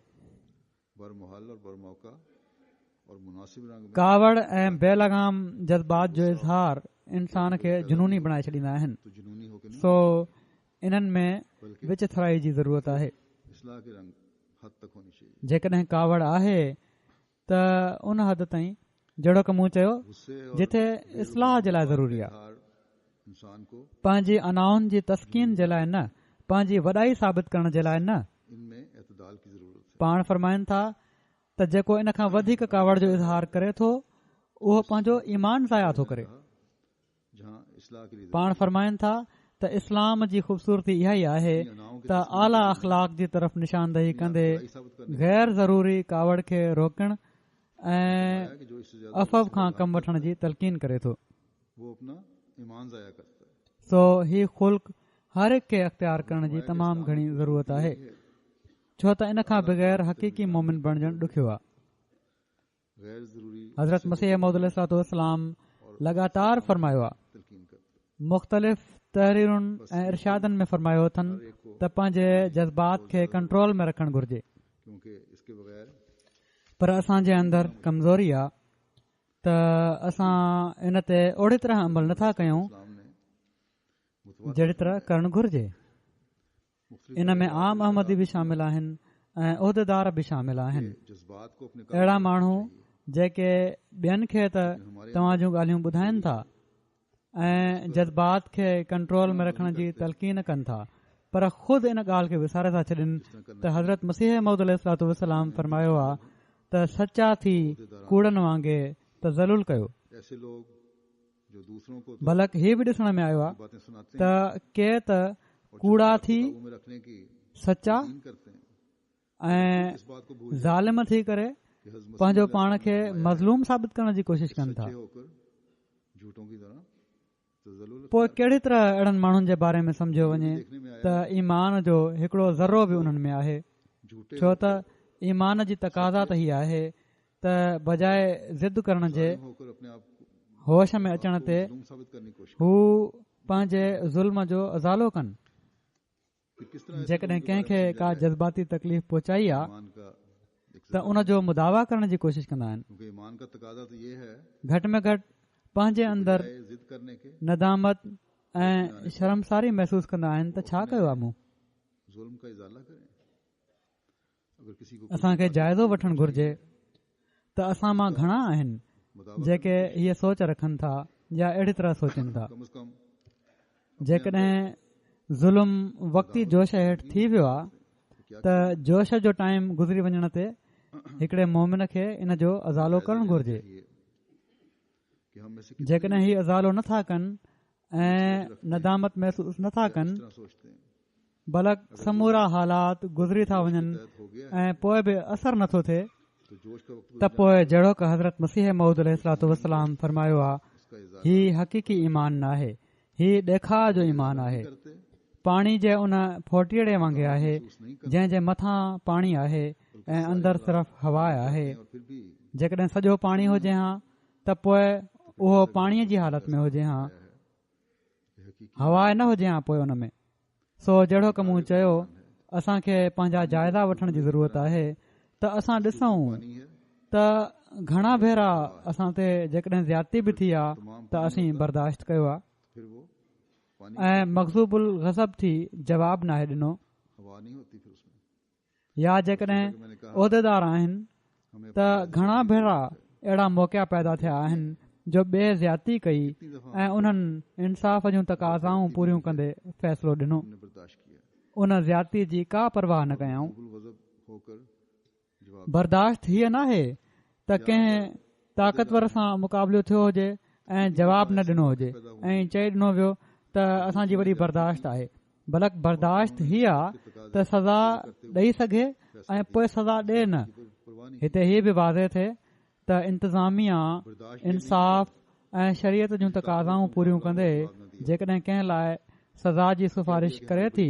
बरमहल और बरमौका और मुनासिब रंग में कावड़ ऐं बेलगाम जज़्बात जो इज़हार इंसान खे जुनूनी बणाए छॾींदा आहिनि तो जुनूनी होकर नहीं सो इन्हनि में विच थराई जी ज़रूरत आहे इस्लाह के रंग हद तक होनी चाहिए जेकॾहिं कावड़ आहे त उन हद ताईं जहिड़ो की मूं चयो गुस्से और जिथे इस्लाह जे लाइ ज़रूरी आहे हार इंसान को पंहिंजी अनाउनि जी तस्कीन जे लाइ न पंहिंजी वॾाई साबित करण जे लाइ न इनमें एतदाल की जरूरत है पाण फरमाइनि था त जेको इन खां वधीक कावड़ जो इज़हार करे थो उहो पंहिंजो ईमान ज़ाया थो करे जहाँ इस्लाह के लिए पाण फरमाइनि था त इस्लाम जी ख़ूबसूरती इहा ई आहे त आला अख़लाक जी तरफ़ निशानदही कंदे साबित करने गैर ज़रूरी कावड़ खे रोकण ऐं है कि जो इससे ज्यादा अफ़व खां कमु वठण जी तलक़ीन करे थो वो अपना ईमान जाया करता है सो ही ख़ुल्क हर हिकु खे अख़्तियार करण जी तमामु घणी ज़रूरत आहे, छो त इन खां बग़ैर हक़ीक़ी मोमिन बणजणु ॾुखियो आहे। गैर जरूरी हज़रत मसीह मौद अलैहिस्सलाम लगातार फरमायो आहे, तलकीन करते मुख़्तलिफ़ तहरीरुनि ऐं इरशादनि में फरमायो अथनि त पंहिंजे जज़्बात खे कंट्रोल में रखणु घुर्जे, क्योंकि इसके बगैर पर असांजे अंदरि कमज़ोरी आहे त असां इन ते ओड़ी तरह अमल नथा कयूं इस्लाम ने मुतवातिर जहिड़ी तरह करणु घुर्जे। मुख्तलिफ इन में आम अहमदी बि शामिल आहिनि ऐं उहिदेदार बि शामिल आहिनि। जज्बात को अपने अहिड़ा माण्हू जेके ॿियनि खे त तव्हां जूं ॻाल्हियूं ॿुधाइनि था ऐं जज़्बात खे कंट्रोल में रखण जी तलकीन कनि था, पर ख़ुदि इन ॻाल्हि खे विसारे था छॾनि त हज़रत मसीह मौद अलैहिस्सलाम फरमायो आहे त सचा थी कूड़नि वांगुरु त ज़लूल कयो। ऐसे लोग जो दूसरों को बल्कि हीउ बि ॾिसण में आयो आहे बातें सुनाते त के त कूड़ा थी काबू में रखने की सचा यकीन करते हैं। ऐं इस बात को भूल ज़ालिम थी करे कि हज़रत पंहिंजो पाण खे मज़लूम साबित करण जी कोशिशि कनि था। सच्चे होकर झूठों की तरह तज़ल्लुल पोइ कहिड़ी तरह अहिड़नि माण्हुनि जे बारे में सम्झियो वञे देखने में आया त ईमान जो हिकिड़ो ज़रो बि उन्हनि में आहे, झूठे छो त ईमान जी तक़ाज़ा त हीअ आहे त बजाए ज़िद करण जे होकर अपने आप को होश में अचण ते मज़लूम साबित करने की कोशिश हू पंहिंजे ज़ुल्म जो अज़ालो कनि। फिर किस तरह जेकॾहिं कंहिंखे का जज़्बाती तकलीफ़ पहुचाई आहे ईमान का एक त उन जो मुदावा करण जी कोशिशि कंदा आहिनि। क्योंकि ईमान का तकाजा तो ये है घटि में घटि पंहिंजे अंदरि चाहे जिद करने के नदामत ऐं शर्मसारी महसूस कंदा आहिनि त छा कयो आहे मूं। जुल्म का इजाला करें। अगर किसी को असांखे जाइज़ो वठणु घुर्जे त असां मां घणा आहिनि जेके हीअ सोच रखनि था या अहिड़ी तरह सोचनि था। कम से कम जेकॾहिं ज़ुल्म वक़्ती जोश हेठि थी वियो आहे त जोश जो टाइम गुज़री वञण ते हिकिड़े मोमिन खे इन जो अज़ालो करणु घुर्जे। ये कि हम में से जेकॾहिं हीउ अज़ालो नथा कनि ऐं नदामत महसूस नथा कनि कितना सोचते हैं बल्कि समूरा हालात गुज़री था वञनि तहत हो गया ऐं पोइ बि असरु नथो थिए तो जोश का वक्त त पोइ जहिड़ो क हज़रत मसीह मऊद अलैहिस्सलाम फरमायो आहे, उसका इजाला ही हक़ीक़ी ईमान न आहे, ही ॾेखार जो ईमान आहे। करते पाणी जे उन फोटीअड़े वांगुरु आहे जंहिं जे मथां पाणी आहे ऐं अंदरि सिर्फ़ हवा आहे। और फिर भी जेकॾहिं सॼो पाणी हुजे हा त पोइ उहो पाणीअ जी हालत में हुजे हा, ये हकीकी हवा न हुजे हा पोइ उन में। सो जहिड़ो क मूं चयो असांखे पंहिंजा जाइज़ा वठण जी ज़रूरत आहे त असां ॾिसूं नहीं है त घणा भेरा असां ते जेकॾहिं ज़्यादती बि थी आहे त असीं बर्दाश्त कयो आहे फिर वो पानी ऐं मक़सूबुल गज़ब थी जवाबु नाहे ॾिनो, हवा नहीं होती फिर उसमें या जेकॾहिं मैंने कहा उहिदेदार आहिनि हमें त घणा भेरा अहिड़ा मौक़ा पैदा थिया आहिनि जो ॿिए ज़्यादती कई इतनी दफा ऐं उन्हनि इंसाफ़ जूं तक़ाज़ाऊं पूरियूं कंदे फ़ैसिलो ॾिनो, हमने बर्दाश्त किया उन ज़्यादती जी का परवाह न कयऊं। बुल गजब होकर जवाब बर्दाश्त हीअ नाहे त कंहिं ताक़तवर सां मुक़ाबिलो थियो हुजे ऐं जवाबु न ॾिनो हुजे ऐं चई ॾिनो वियो त असांजी वॾी बर्दाश्त आहे, बल्कि बर्दाश्त हीअ आहे त सज़ा ॾेई सघे ऐं पोइ सज़ा ॾे न। परवाह नहीं हिते हीअ बि वाज़े थिए त इंतिज़ामिया इंसाफ़ ऐं शरीयत जूं तक़ाज़ाऊं पूरियूं कंदे जेकॾहिं कंहिं लाइ सज़ा जी सिफ़ारिश करे थी,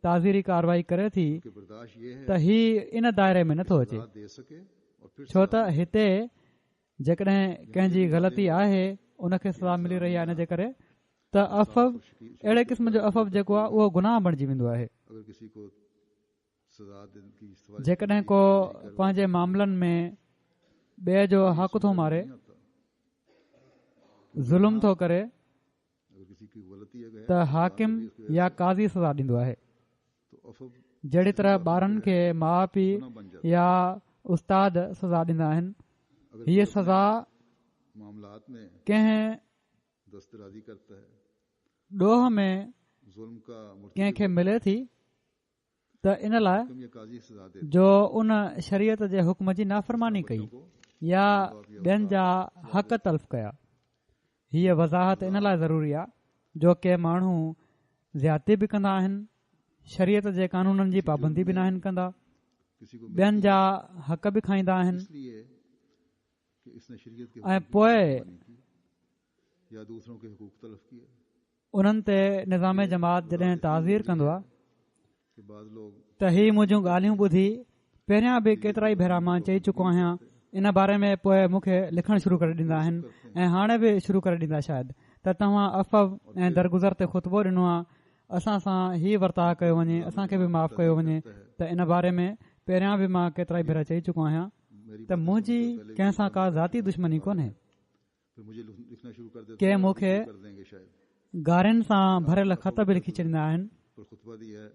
ताज़ीरी कार्रवाई करे थी कि बर्दाश्त ये है त ही इन दायरे में नथो अचे, दे सके और फिर छो त हिते जेकॾहिं कंहिंजी ग़लती आहे उनखे सज़ा मिली रही आहे इन जे करे त अफ़व अहिड़े क़िस्म जो अफ़व जेको आहे उहो गुनाह बणिजी वेंदो आहे। अगर किसी को सजा देने की सिफारिश जेकॾहिं को पंहिंजे मामलनि में ॿिए जो हक़ थो मारे, नहीं होता, ज़ुल्म थो करे अगर किसी की गलती है त हाकिम या काज़ी सज़ा ॾींदो आहे। तो अफव जहिड़ी तरह ॿारनि खे माउ पीउ न बन जाता या उस्ताद सज़ा ॾींदा आहिनि, हीअ सज़ा मामलात में कंहिं दस्तराजी करता है ॾोह में जुल्म का कंहिंखे मिले थी त इन लाइ मुर्तकब या काजी सजा दे जो उन शरीयत जे हुक्म जी नाफ़रमानी कई या ॿियनि जा हक़ तल्फ़ कया। हीअ वज़ाहत इन लाइ ज़रूरी आहे जो के माण्हू ज़्यादती बि कंदा आहिनि, शरीयत जे कानूननि जी पाबंदी बि न आहिनि कंदा, किसी को ॿियनि जा हक़ बि खाईंदा आहिनि इसलिए कि इसने शरीयत के ऐं पोइ या दूसरों के हुकूक तलफ किए उन्हनि ते निज़ाम जमात जॾहिं ताज़ीर कंदो आहे कि बाद लोग त ही मुंहिंजूं ॻाल्हियूं ॿुधी पहिरियां बि केतिरा ई भेरा मां चई चुको आहियां इन बारे में पोइ मूंखे लिखणु शुरू करे ॾींदा आहिनि ऐं हाणे बि शुरू करे ॾींदा शायदि त तव्हां अफ़व ऐं दरगुज़र ते ख़ुतबो ॾिनो आहे असां सां ही वर्ताव कयो वञे असांखे बि माफ़ कयो वञे त इन बारे में पहिरियां बि मां केतिरा ई भेरा चई चुको आहियां त मुंहिंजी कंहिं सां का ज़ाती दुश्मनी कोन्हे फिर मुझे लिखना शुरू कर देते के मूंखे कर देंगे शायद गारियुनि सां भरियल ख़त बि लिखी छॾींदा आहिनि पर खुतबा दी है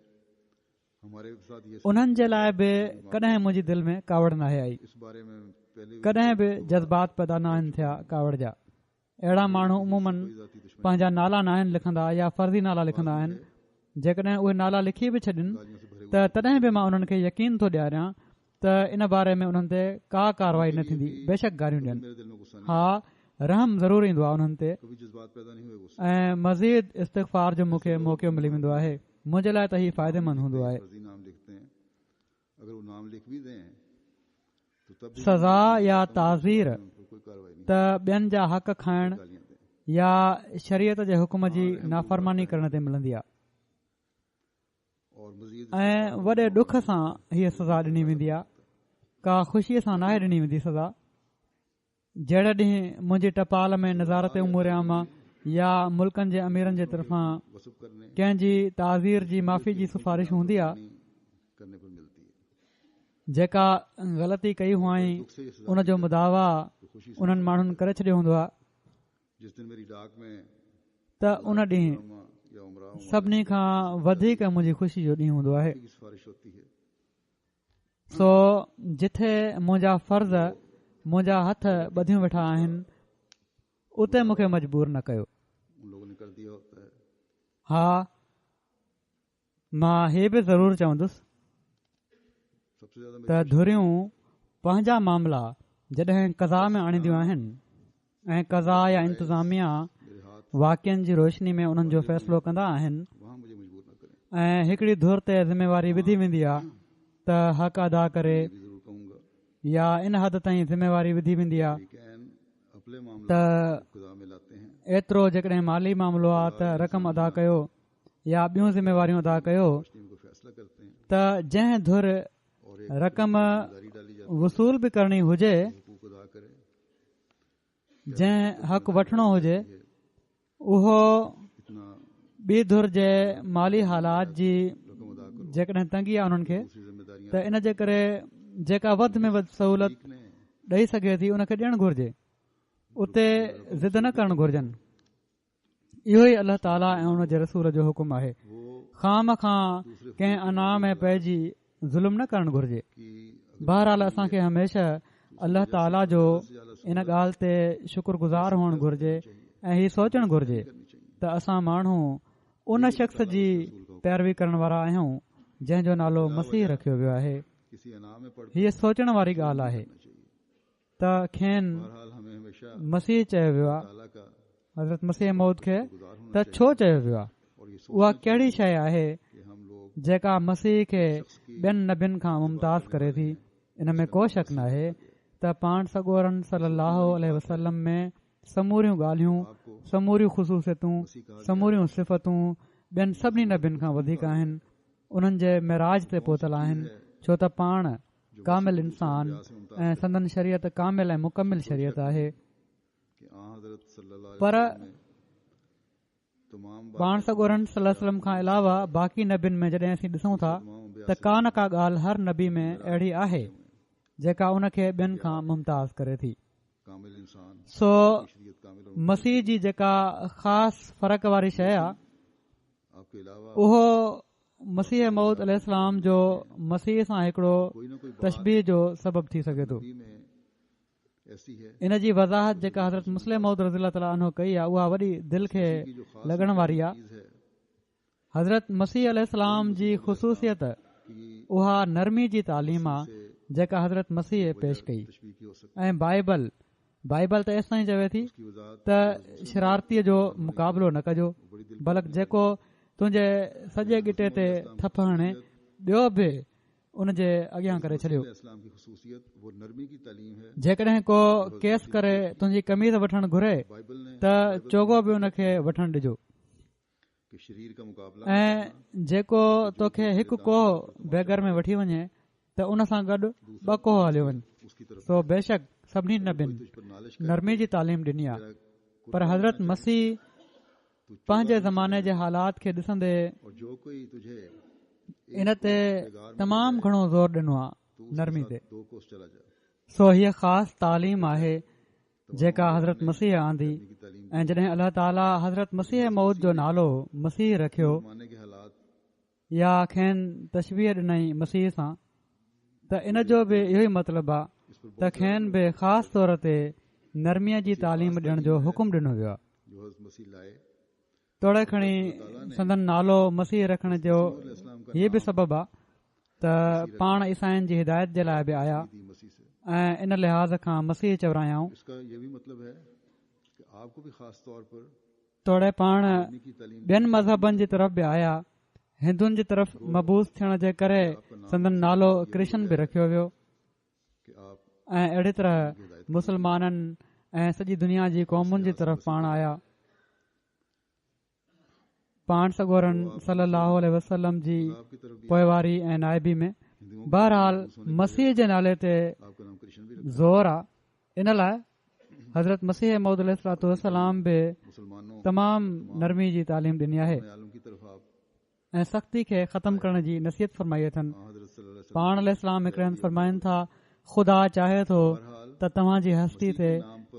हमारे साथ ये उन्हनि जे लाइ बि कॾहिं मुंहिंजी दिलि में कावड़ नाहे आई इस बारे में पहले कॾहिं बि जज़्बात पैदा न आहिनि थिया कावड़ जा अहिड़ा माण्हू उमूमन पंहिंजा नाला न आहिनि लिखंदा या फर्ज़ी नाला लिखंदा आहिनि जेकॾहिं उहे नाला लिखी बि छॾनि त तॾहिं बि मां उन्हनि खे यकीन थो ॾियारियां त इन बारे में उन्हनि ते का कारवाई न थींदी बेशक गारियूं ॾियनि मेरे दिल में गुस्सा नहीं हा रहम ज़रूरु ईंदो आहे उन्हनि ते कभी जज्बात पैदा नहीं हुए गुस्सा ऐं मज़ीद इस्तग़फ़ार जो मूंखे मौक़ो मिली वेंदो आहे मुंहिंजे लाइ त ही फ़ाइदेमंद हूंदो आहे फर्जी नाम लिखते हैं अगर वो नाम लिख भी दें तो तब भी सज़ा या ताज़ीर उन पर कोई कार्रवाई नहीं त ॿियनि जा हक़ खाइण गालियां दें या शरीयत जे हुकुम जी नाफ़रमानी करण ते मिलंदी आहे और मजीद ऐं वॾे ॾुख सां हीअ सज़ा ॾिनी वेंदी आहे का ख़ुशीअ सां नाहे ॾिनी वेंदी सज़ा जहिड़े ॾींहुं मुंहिंजी टपाल में नज़ारत उमूर आमा या मुल्कनि जे अमीरनि जे तरफ़ां वसुब करने कंहिंजी ताज़ीर जी माफ़ी जी सिफारिश हूंदी आहे करने पर मिलती है जेका ग़लती कई हुआई दुख से ये सजा उन जो मुदावा तो खुशी से उन्हनि माण्हुनि करे छॾियो हूंदो आहे जिस दिन मेरी डाक में त उन ॾींहुं उम्मा या उमरा सभिनी खां वधीक मुंहिंजी ख़ुशी जो ॾींहुं हूंदो आहे की सिफारिश होती है सो जिथे मुंहिंजा फर्ज़ मुंहिंजा हथ ॿधियूं वेठा आहिनि उते मूंखे मजबूर न कयो उन लोगों ने कर दिया होता है हा मां हे बि ज़रूरु चवंदुसि सबसे ज्यादा त धुरियूं पंहिंजा मामला जॾहिं कज़ा में आणींदियूं आहिनि ऐं कज़ा या इंतिज़ामिया मेरे हाथ वाक्यनि जी रोशनी में उन्हनि जो फ़ैसिलो कंदा आहिनि वहां मुझे मजबूर न करें ऐं हिकिड़ी धुर ते ज़िम्मेवारी विधी वेंदी आहे त हक़ अदा करे भी जरूर कहूंगा या इन हद ताईं ज़िम्मेवारी विधी वेंदी आहे लेकिन अपने मामला त खुदा में लाते हैं एतिरो जेकॾहिं माली मामिलो आहे त रक़म अदा कयो या ॿियूं ज़िम्मेवारियूं अदा कयो टीम को फैसला करते हैं त जंहिं धुर और एक रक़म जिम्मेदारी डाली जाती वसूल बि करणी हुजे है हुकूक अदा करे जंहिं हक़ वठणो हुजे उहो इतना ॿी धुर जे माली हालात जी रकम अदा करो जेकॾहिं तंगी आहे उन्हनि खे दूसरी जिम्मेदारियां त इन जे करे जेका वधि में वधि सहूलियत ने ॾेई सघे थी उनखे ॾियणु घुर्जे उते ज़िद न करणु घुर्जनि इहो ई अलाह ताला ऐं उन जे रसूल जो हुकुम आहे वो खाम खां कंहिं अना में पइजी ज़ुल्म न करणु घुर्जे कि बहरहाल असांखे हमेशह अलाह ताला जो इन ॻाल्हि ते शुक्रगुज़ार हुअणु घुर्जे ऐं हीउ सोचणु घुर्जे त असां माण्हू उन शख़्स जी पैरवी करण वारा आहियूं जंहिंजो नालो मसीह रखियो वियो आहे किसी अना में पढ़ हीअ सोचण वारी ॻाल्हि आहे त खेनि बहरहाल हमें हमेशा मसीह चयो वियो आहे ताला का हज़रत मसीह मौद खे गुजार होना त छो चयो वियो आहे और ये उहा कहिड़ी शइ आहे कि हम लोग जेका मसीह खे ॿियनि नबियुनि खां मुमताज़ करे थी इन में को शक न आहे त पाण सॻोरन सलाहु वसलम में समूरियूं ॻाल्हियूं समूरियूं ख़ुशूसियतूं समूरियूं सिफ़तूं ॿियनि सभिनी नबियुनि खां वधीक आहिनि उन्हनि जे मेराज ते पहुतल आहिनि छो त पाण कामिल इंसान ऐं संदन शरीयत कामिल ऐं मुकमिल शरीयत आहे कि हज़रत सल्लल्लाहु पर अलैहि वसल्लम में तमाम पाण सॻोरन सलम खां अलावा बाक़ी नबियुनि में जॾहिं असीं ॾिसूं था त का न का ॻाल्हि हर नबी में अहिड़ी आहे जेका उन खे ॿियनि खां मुमताज़ करे थी कामिल इंसान सो शरीयत कामिल और मसीह जी जेका ख़ासि फ़र्क़ वारी शइ आहे आपके अलावा उहो मसीह मऊद अलैहिस्सलाम जो मसीह सां हिकिड़ो कोई न कोई बात तशबीह जो सबबु थी सघे थो नबी में ऐसी है इन जी वज़ाहत जेका हज़रत मुस्लिम मऊद रज़ी ताला अन्हु कई आहे उहा वॾी दिलि खे कि जो खास लॻण वारी आहे चीज है हज़रत मसीह अलैहिस्सलाम जी ख़ुशूसियत कि उहा नरमी जी तालीम आहे जेका हज़रत मसीह पेश कई तशबीह की हो सकती ऐं बाइबल त एस ताईं चवे थी की वजाहत त शरारतीअ जो मुक़ाबिलो न कजो बल्कि जेको तुंहिंजे सॼे गिटे ते थप हणे ॿियो बि उन जे अॻियां करे छॾियो इस्लाम की खसूसियत वो नरमी की तालीम है जेकॾहिं को केस करे तुंहिंजी कमीज़ वठणु घुरे बाइबल ने त चोगो बि उन खे वठणु ॾिजो कि शरीर का मुकाबला ऐं जेको तोखे हिकु कोह बेगर में वठी वञे त उन सां गॾु ॿ कोह हलियो वञ। उसकी तरफ सो बेशक सभिनी नबियुनि तुझ पर नालिश नरमी जी तालीम ॾिनी आहे, पर हज़रत मसीह पंहिंजे ज़माने जे हालात खे ॾिसंदे और जो कोई तुझे इन ते तमामु घणो ज़ोर ॾिनो आहे, तू नरमी ते। 2 कोस चला जा। सो हीअ ख़ासि तालीम आहे जेका हज़रत मसीह आंदी। की तालीम ऐं जॾहिं अलाह ताला हज़रत मसीह मौद जो नालो मसीह रखियो माने के हालात या खेनि तशवीह ॾिनई मसीह सां, त इन जो बि इहो ई मतिलबु आहे त खेनि बि ख़ासि तौर ते नरमीअ जी तालीम ॾियण जो हुकुम ॾिनो वियो आहे। जो हज़रत मसीह लाए तोड़े खणी संदन नालो मसीह रखण जो इस्लाम का हीअ बि सबबु आहे त पाण ईसाइनि जी हिदायत जे लाइ बि आया दी मसीह से। ऐं इन लिहाज़ खां मसीह चवरायाऊं। इसका ये भी मतलब है कि आपको भी खास तौर पर तोड़े पाण नरमी की तालीम ॿियनि मज़हबनि जी तरफ़ बि आया। हिंदुनि जी तरफ़ मबूस थियण जे करे संदन नालो कृष्ण बि रखियो वियो कि आप ऐं अहिड़ी तरह मुस्लमाननि ऐं सॼी दुनिया जी क़ौमुनि जी तरफ़ पाण आया। पाण सगोरन सल्लल्लाहु अलैहि वसल्लम जी आपकी तरफ भी पोइवारी ऐं नाइबी में बहरहाल मसीह जे नाले ते आपका नाम कृष्ण भी ज़ोर आहे। इन लाइ हज़रत मसीह मौद अलैहिस्सलाम बि मुसलमानों तमामु नरमी जी तालीम ॾिनी आहे आलम की तरफ आप ऐं सख़्ती खे ख़तमु करण जी नसीहत फरमाई अथनि। हज़रत सल्लल्लाहु अलैहि पाण अलैहिस्सलाम हिकिड़े हंधि फरमाइनि था, ख़ुदा चाहे थो त तव्हांजी हस्ती ते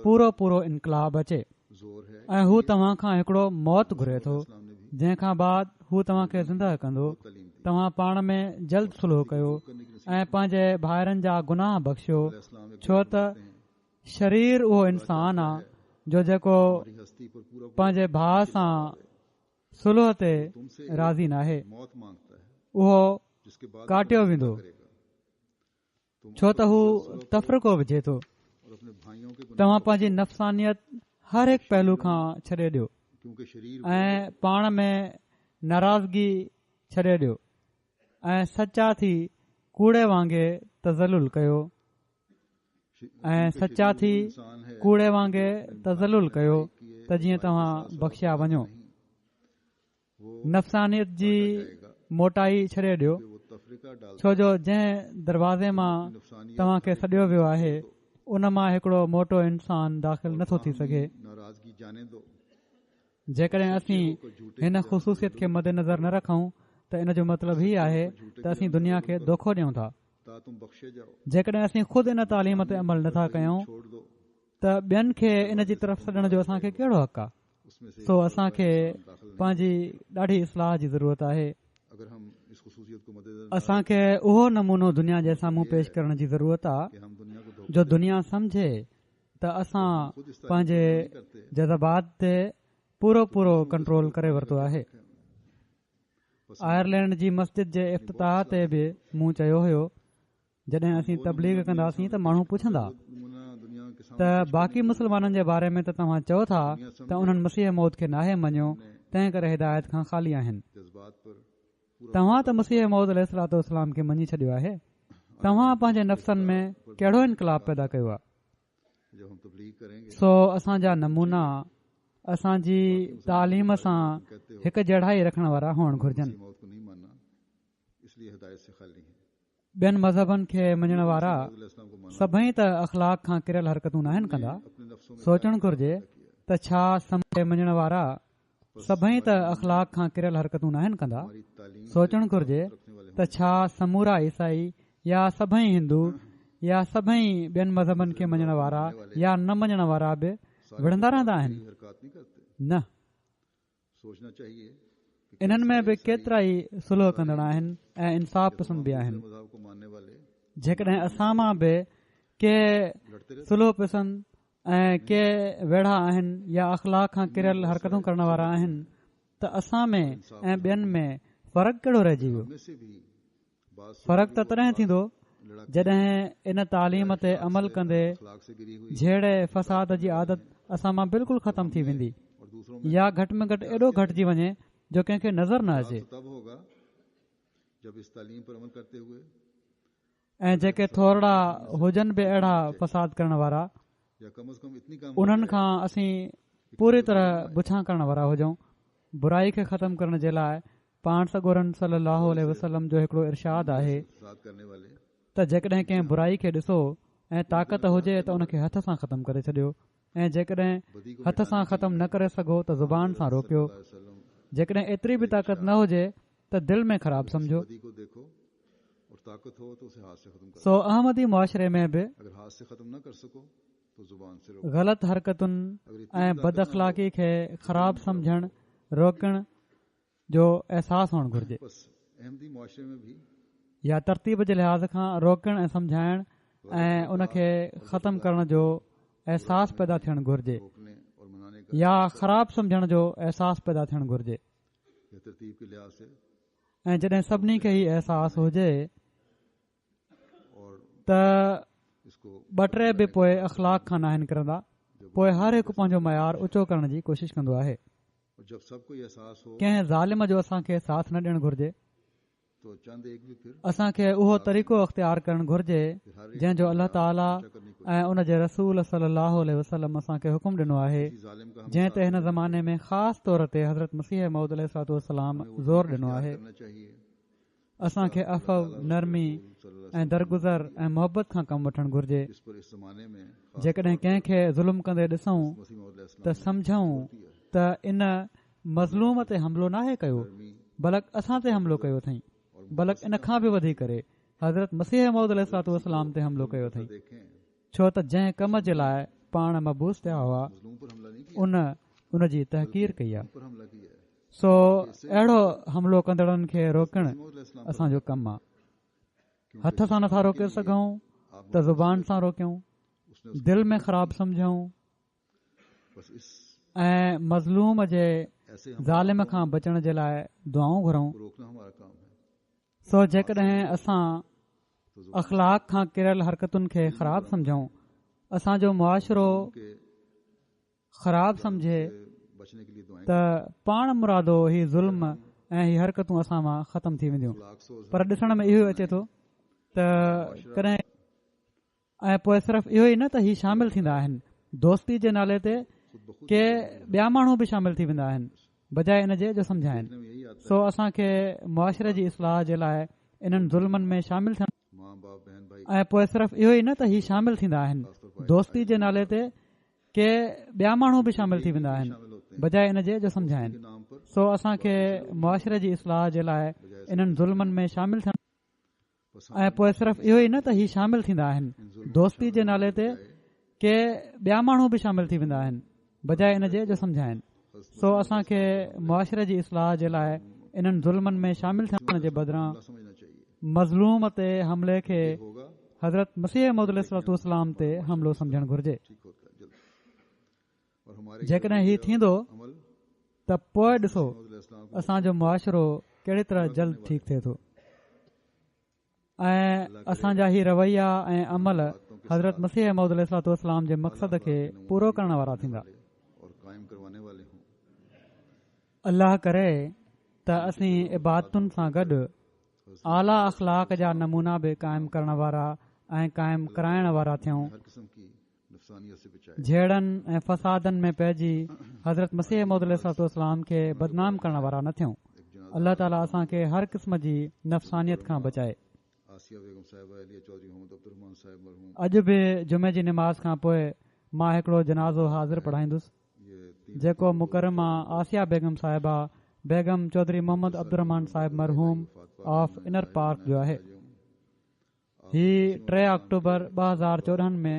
पूरो पूरो इनकलाब अचे वसल्लम जोर है। ऐं हू तव्हां खां हिकिड़ो मौत घुरे थो, इस्लाम ने भी जंहिंखां बाद हू तव्हांखे ज़िंदह कंदो। तालीम दी। तव्हां पाण में जल्द सुलह कयो ऐं पंहिंजे भाइरनि जा गुनाह बख़्शियो, इस्लाम एक छो त शरीर उहो इंसान आहे जो जेको हमारी हस्ती पर पूरा पंहिंजे भाउ सां सुलह ते तुमसे राज़ी नाहे, मौत मांगता है उहो जिसके बाद काटियो वेंदो, करेगा। तुम छो त हू तफ़रीक़ो विझे थो। और अपने भाइयों के गुनाह तव्हां पंहिंजी नफ़सानियत हर हिकु पहलू खां छॾे ॾियो क्योंकि शरीर ऐं पाण में नाराज़गी छॾे ॾियो ऐं सचा थी कूड़े वांगुरु तज़ल्लुल कयो ऐं सचा थी इंसान है कूड़े वांगुरु तज़ल्लुल कयो त जीअं तव्हां बख़्शिया वञो। वो नफ़सानियत जी मोटाई छॾे ॾियो, वो तफरीका डाल छो जो जंहिं दरवाज़े मां नुकसानियत तव्हांखे सॾियो वियो आहे उन मां हिकिड़ो मोटो इंसान दाख़िल नथो थी सघे। नाराज़गी जाने दो। जेकॾहिं असीं हिन ख़ुशूसियत खे मद्देनज़र न रखूं त इन जो मतिलबु हीउ आहे त असीं दुनिया खे धोखो ॾियूं था। ता तुम बख्शे जाओ। जेकॾहिं असीं ख़ुदि इन तालीम ते अमल नथा कयूं छोड़ दो। त ॿियनि खे इन जी तरफ़ सॾण जो असांखे कहिड़ो हक़ आहे। उसमें से सो असांखे पंहिंजी ॾाढी इस्लाह जी ज़रूरत आहे। अगर हम इस खुसूसियत को मद्देनजर असांखे उहो नमूनो दुनिया जे साम्हूं पेश करण जी ज़रूरत आहे कि हम दुनिया को धोखा जो दुनिया सम्झे त असां पंहिंजे जज़्बात ते पूरो पूरो कंट्रोल करे वरितो आहे। आयरलैंड जी मस्जिद जे इफ़्तिताह ते बि मूं चयो हुयो, जॾहिं असीं तबलीग कंदासीं त माण्हू पुछंदा नमूना दुनिया के सामने त बाक़ी मुस्लमाननि जे बारे में त तव्हां चओ था त उन्हनि मसीह मौत खे नाहे मञियो, तंहिं करे हिदायत खां ख़ाली आहिनि। जज्बात पर पूरा तव्हां त मसीह मौद अलैहिस्सलाम खे मञी छॾियो आहे। तव्हां पंहिंजे नफ़्सनि में कहिड़ो इनकलाब पैदा कयो आहे। जब हम तबलीग करेंगे सो असांजा नमूना असांजी तालीम सां हिकु जहिड़ा ई रखण वारा हुअणु घुर्जनि। मौत को नहीं मानना, इसलिए हिदायत से खाली है। ॿियनि मज़हबनि खे मञण वारा इस्लाम को मानना सभई त अख़लाक खां किरियल हरकतूं न आहिनि कंदा। अपने नफ्सों में सोचणु घुर्जे त छा समूरे मञण वारा सभई त अख़लाक खां किरियल हरकतूं न आहिनि कंदा। हमारी तालीम सोचणु घुर्जे त छा समूरा ईसाई या सभई हिंदू या सभई ॿियनि मज़हबनि खे मञण वारा या न मञण वारा बि विढ़ंदा रहंदा आहिनि। हरकत नहीं करते। न, सोचना चाहिए कि इन्हनि में बि केतिरा ई सुलह कंदड़ आहिनि ऐं इंसाफ़ पसंदि बि आहिनि। मज़हब को मानने वाले जेकॾहिं असां मां बि के सुलह पसंदि ऐं के वेड़ा आहिनि या अख़लाक खां किरियल हरकतूं करण वारा आहिनि त असां में ऐं ॿियनि में फ़र्क़ु कहिड़ो रहिजी वियो। में से भी बात फ़र्क़ु त तॾहिं थींदो जॾहिं इन तालीम ते अमल कंदे अखलाक से गिरी हुई जहिड़े फ़साद जी आदत असां मां बिल्कुलु ख़तमु थी वेंदी और दूसरों में या घटि में घटि एॾो घटिजी वञे जो कंहिंखे नज़र न अचे। तो तब होगा जब इस तालीम पर अमल करते हुए ऐं जेके थोरा हुजनि बि अहिड़ा फ़साद करण वारा या कम से कम इतनी काम उन्हनि खां असीं पूरी तरह बुछां करण वारा हुजऊं बुराई खे ख़तमु करण जे लाइ पाण सॻोरन सल्लल्लाहु अलैहि वसल्लम जो हिकिड़ो इरशाद आहे फसाद करने वाले त जेकॾहिं कंहिं बुराई खे ॾिसो ऐं ताक़त हुजे त उन खे हथ सां ख़तमु करे छॾियो ऐं जेकॾहिं हथ सां ख़तमु न करे सघो त ज़ुबान सां रोकियो वसल्लम जेकॾहिं एतिरी बि ताक़त न हुजे त दिलि में ख़राबु सम्झो बदी को देखो और ताकत हो तो उसे हाथ से खत्म करो। सो अहमदी मुआशिरे में बि अगर हाथ से खत्म न कर सको तो जुबान से रोको। ग़लति हरकतुनि ऐं बद अख़लाक़ी खे ख़राबु सम्झणु रोकण जो अहसासु हुअणु घुर्जे बस अहमदी मुआशरे में भी या तरतीब जे लिहाज़ खां रोकण ऐं सम्झाइण ऐं उन खे ख़तमु करण जो अहसासु पैदा थियणु घुर्जे रोकने और मनाने का या ख़राबु सम्झण जो अहसासु पैदा थियणु घुर्जे या तरतीब के लिहाज से ऐं जॾहिं सभिनी खे ई अहसासु हुजे और त इसको ॿ टे बि पोइ अख़लाक खां न निकिरंदा पोइ हर हिकु पंहिंजो मयार ऊचो करण जी कोशिशि कंदो आहे और जब सबको ये एहसास हो कंहिं ज़ालिम जो असांखे साथ न ॾियणु घुर्जे तो चंद एक भी फिर असांखे उहो तरीक़ो अख़्तियार करणु घुर्जे हर एक जंहिंजो अल्लाह ताला चर्चा करनी कोई ऐं उन जे रसूल सल्लल्लाहु अलैहि वसल्लम असांखे हुकुम ॾिनो आहे किसी जालिम का हम जंहिं ते हिन ज़माने में ख़ासि तौर ते हज़रत मसीह मौद अलैहिस्सलाम ज़ोर ॾिनो आहे करना चाहिए। असांखे अफ़व नरमी ऐं दरगुज़र ऐं मोहबत खां कमु वठणु घुर्जे इस पर इस जमाने में जेकॾहिं कंहिंखे ज़ुल्म कंदे ॾिसूं मसीह मौद अलैहिस्सलाम त सम्झूं त इन मज़लूम ते हमिलो नाहे कयो बल्कि असां ते हमिलो कयो अथई बल्कि इन खां बि वधी करे हज़रत मसीह मौद अलैहिस्सलाम ते हमिलो कयो अथई देखें छो त जंहिं कम जे लाइ पाण मबूस थिया हुआ मजलूम पर हमला नहीं किया, उन जी तहक़ीर कई आहे पर हमला किया है। सो अहिड़ो हमिलो कंदड़नि खे रोकणु मौद अलैहिस्सलाम असांजो कमु आहे हथ सां नथा रोके सघूं त ज़ुबान सां रोकियूं उसने दिलि में ख़राबु सम्झूं बस इस ऐं मज़लूम जे ऐसे हम ज़ालिम खां बचण जे लाइ दुआऊं घुरूं को रोकना हमारा काम है। सो जेकॾहिं असां अख़लाक खां किरियल हरकतुनि खे ख़राबु सम्झूं असांजो मुआशिरो के ख़राबु सम्झे बचने के लिए दुआएं त पाण मुरादो ही ज़ुल्म ऐं ही हरकतूं असां मां ख़तमु थी वेंदियूं लाख सोच पर ॾिसण में इहो अचे थो त कॾहिं ऐं पोइ सिर्फ़ु इहो ई न त ही शामिल थींदा आहिनि दोस्ती जे नाले ते के ॿिया माण्हू बि शामिल थी वेंदा आहिनि बजाए इन जे जो सम्झाइनि में यही आता सो असांखे मुआशिरे जी इस्लाह जे लाइ इन्हनि ज़ुल्मनि में शामिल थियण है माँ बाप बहन भाई ऐं पोइ सिर्फ़ु इहो ई न त ही शामिल थींदा आहिनि दोस्ती जे नाले ते के ॿिया माण्हू बि शामिल थी वेंदा आहिनि शामिल होते हैं बजाए इन जे जो के सम्झाइनि नाम पर सो असांखे मुआशिरे जी इस्लाह जे लाइ इन्हनि ज़ुल्मनि में शामिल थियण बस ऐं पोइ सिर्फ़ु इहो ई न त ही शामिल थींदा आहिनि दोस्ती जे नाले ते के ॿिया माण्हू बि शामिल थी वेंदा आहिनि बजाए इन जे जो सम्झाइनि सो असांखे मुआशिरे जी इस्लाह जे लाइ इन्हनि ज़ुल्मनि में शामिल थियण जे बदिरां हमला समझना चाहिए मज़लूम ते हमले खे होगा हज़रत मसीह मौद अलैहिस्सलाम ते हमिलो सम्झणु घुर्जे ठीक होता है जल्द और हमारे जेकॾहिं हीउ थींदो अमल त पोइ ॾिसो मौद अलैहिस्सलाम को असांजो मुआशिरो कहिड़ी तरह जल्द ठीकु थिए थो ऐं असांजा ही रवैया ऐं अमल हज़रत मसीह मौद अलैहिस्सलाम जे मक़सद खे पूरो करण वारा थींदा और कायम करवाने वाले हों। अल्लाह करे त असीं इबादतुनि सां गॾु आला अख़लाक जा नमूना बि क़ाइमु करण वारा ऐं क़ाइमु कराइण वारा थियूं हर किस्म की नफसानियत से बचाए झेड़नि ऐं फसादनि में पइजी हज़रत मसीह मौद अलैहिस्सलाम खे बदनाम करण वारा न थियूं अल्लाह ताला असांखे हर क़िस्म जी नफ़सानियत खां बचाए आसिया बेगम साहिबा अलिया चौधरी मोहम्मद अब्दुर्रहमान साहिब मरहूम अॼु बि जुमे जी नमाज़ खां पोइ मां हिकिड़ो जनाज़ो हाज़िर पढ़ाईंदुसि ये तीन जेको मुकरमा आसिया बेगम साहिबा बेगम चौधरी मोहम्मद अब्दुर्रहमान साहिब मरहूम ऑफ इनर पार्क जो आहे ही 3 अक्टूबर 2014 में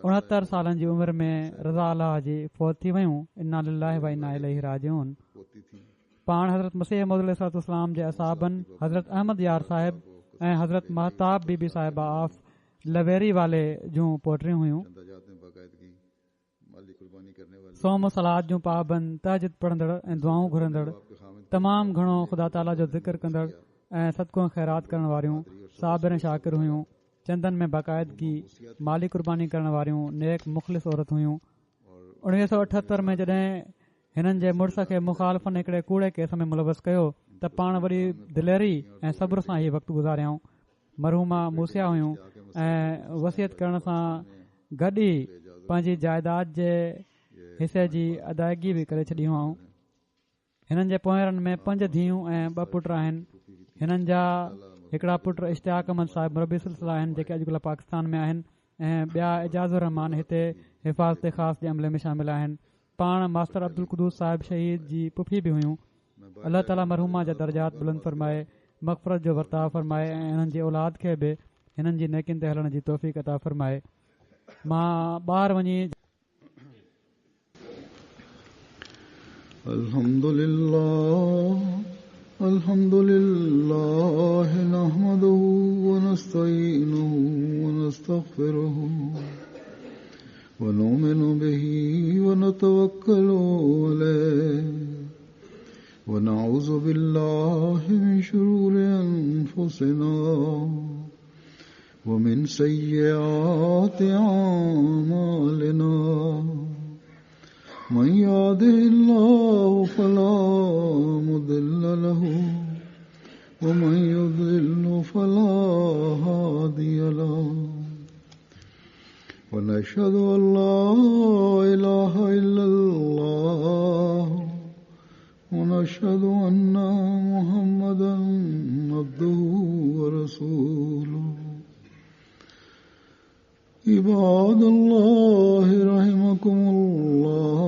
69 सालनि जी उमिरि में रज़ा अल्लाह जी फौत थी वयूं इन्ना लिल्लाहि व इन्ना इलैहि राजिऊन पोती थी पाण हज़रत मसीह मौद अलैहिस्सलाम जे असाबनि हज़रत अहमद यार साहिब ऐं हज़रत महताब बीबी साहिबा ऑफ लवेरी वाले जूं पोटियूं हुयूं अंदाजात में बाकायदगी माली कुर्बानी करने वाले सोम सलाद जूं पाबंद तहजिद पढ़ंदड़ ऐं दुआऊं घुरंदड़ आपके खामिद तमामु घणो ख़ुदा ताला जो ज़िक्र कंदड़ ऐं सदको ख़ैरात करण वारियूं साबिर ऐं शाकिर हुयूं चंदनि में बाक़ाइदगी माली कुर्बानी करण वारियूं नेक मुख़लिस औरत हुयूं 1978 में जॾहिं हिननि जे मुड़ुस खे मुखालफ़नि हिकिड़े कूड़े केस में मुलवस कयो त पाण वरी दिलेरी ऐं सब्र सां हीउ वक़्तु गुज़ारियाऊं मरहूमा मूसिया हुयूं ऐं वसियत करण सां गॾु ई पंहिंजी जाइदाद जे हिसे जी अदायगी बि करे छॾी हुआऊं हिननि जे पोयरनि में 5 धीअरूं ऐं 2 पुट आहिनि. हिननि जा हिकिड़ा पुट इश्तियाक अहमद साहिब मुरबी सिलसिला आहिनि जेके अॼुकल्ह पाकिस्तान में आहिनि ऐं ॿिया एजाज़ुर रहमान हिते हिफ़ाज़त ख़ासि जे अमले में शामिल आहिनि. पाण मास्टर अब्दुल कुदूस साहिब शहीद जी पुफी बि हुयूं. अल्लाह ताला मरहूमा जा दर्जात बुलंद फरमाए, मग़फ़रत जो वर्ताव फरमाए ऐं हिननि जी औलाद खे बि हिननि जी नेकिन ते हलण जी तौफ़ीक़ अता फरमाए. मां ॿाहिरि वञी अल्हम्दुलिल्लाह नहमदुहु व नस्तईनुहु व नस्तगफिरुहु व नुमिनु बिही व नतवक्कलु अलैहि व नऊज़ु बिल्लाहि मिन शुरूरि अनफुसिना व मिन सय्यिआति अअमालिना. من يهده الله فلا مضل له ومن يضلل فلا هادي له ونشهد أن لا إله إلا الله ونشهد أن محمدا عبده ورسوله. عباد الله رحمكم الله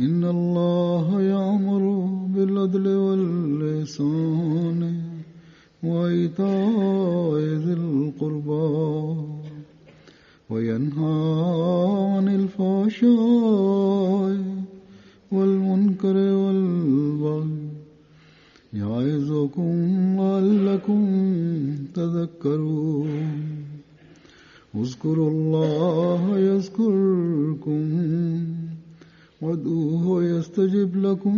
إن الله يأمر بالعدل والإحسان وإيتاء ذي القربى وينهى عن الفحشاء والمنكر والبغي يعظكم لعلكم تذكرون. اذكروا الله يذكركم وادعوه يستجب لكم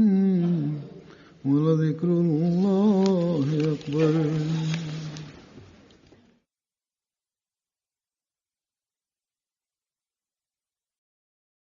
ولذكر الله أكبر.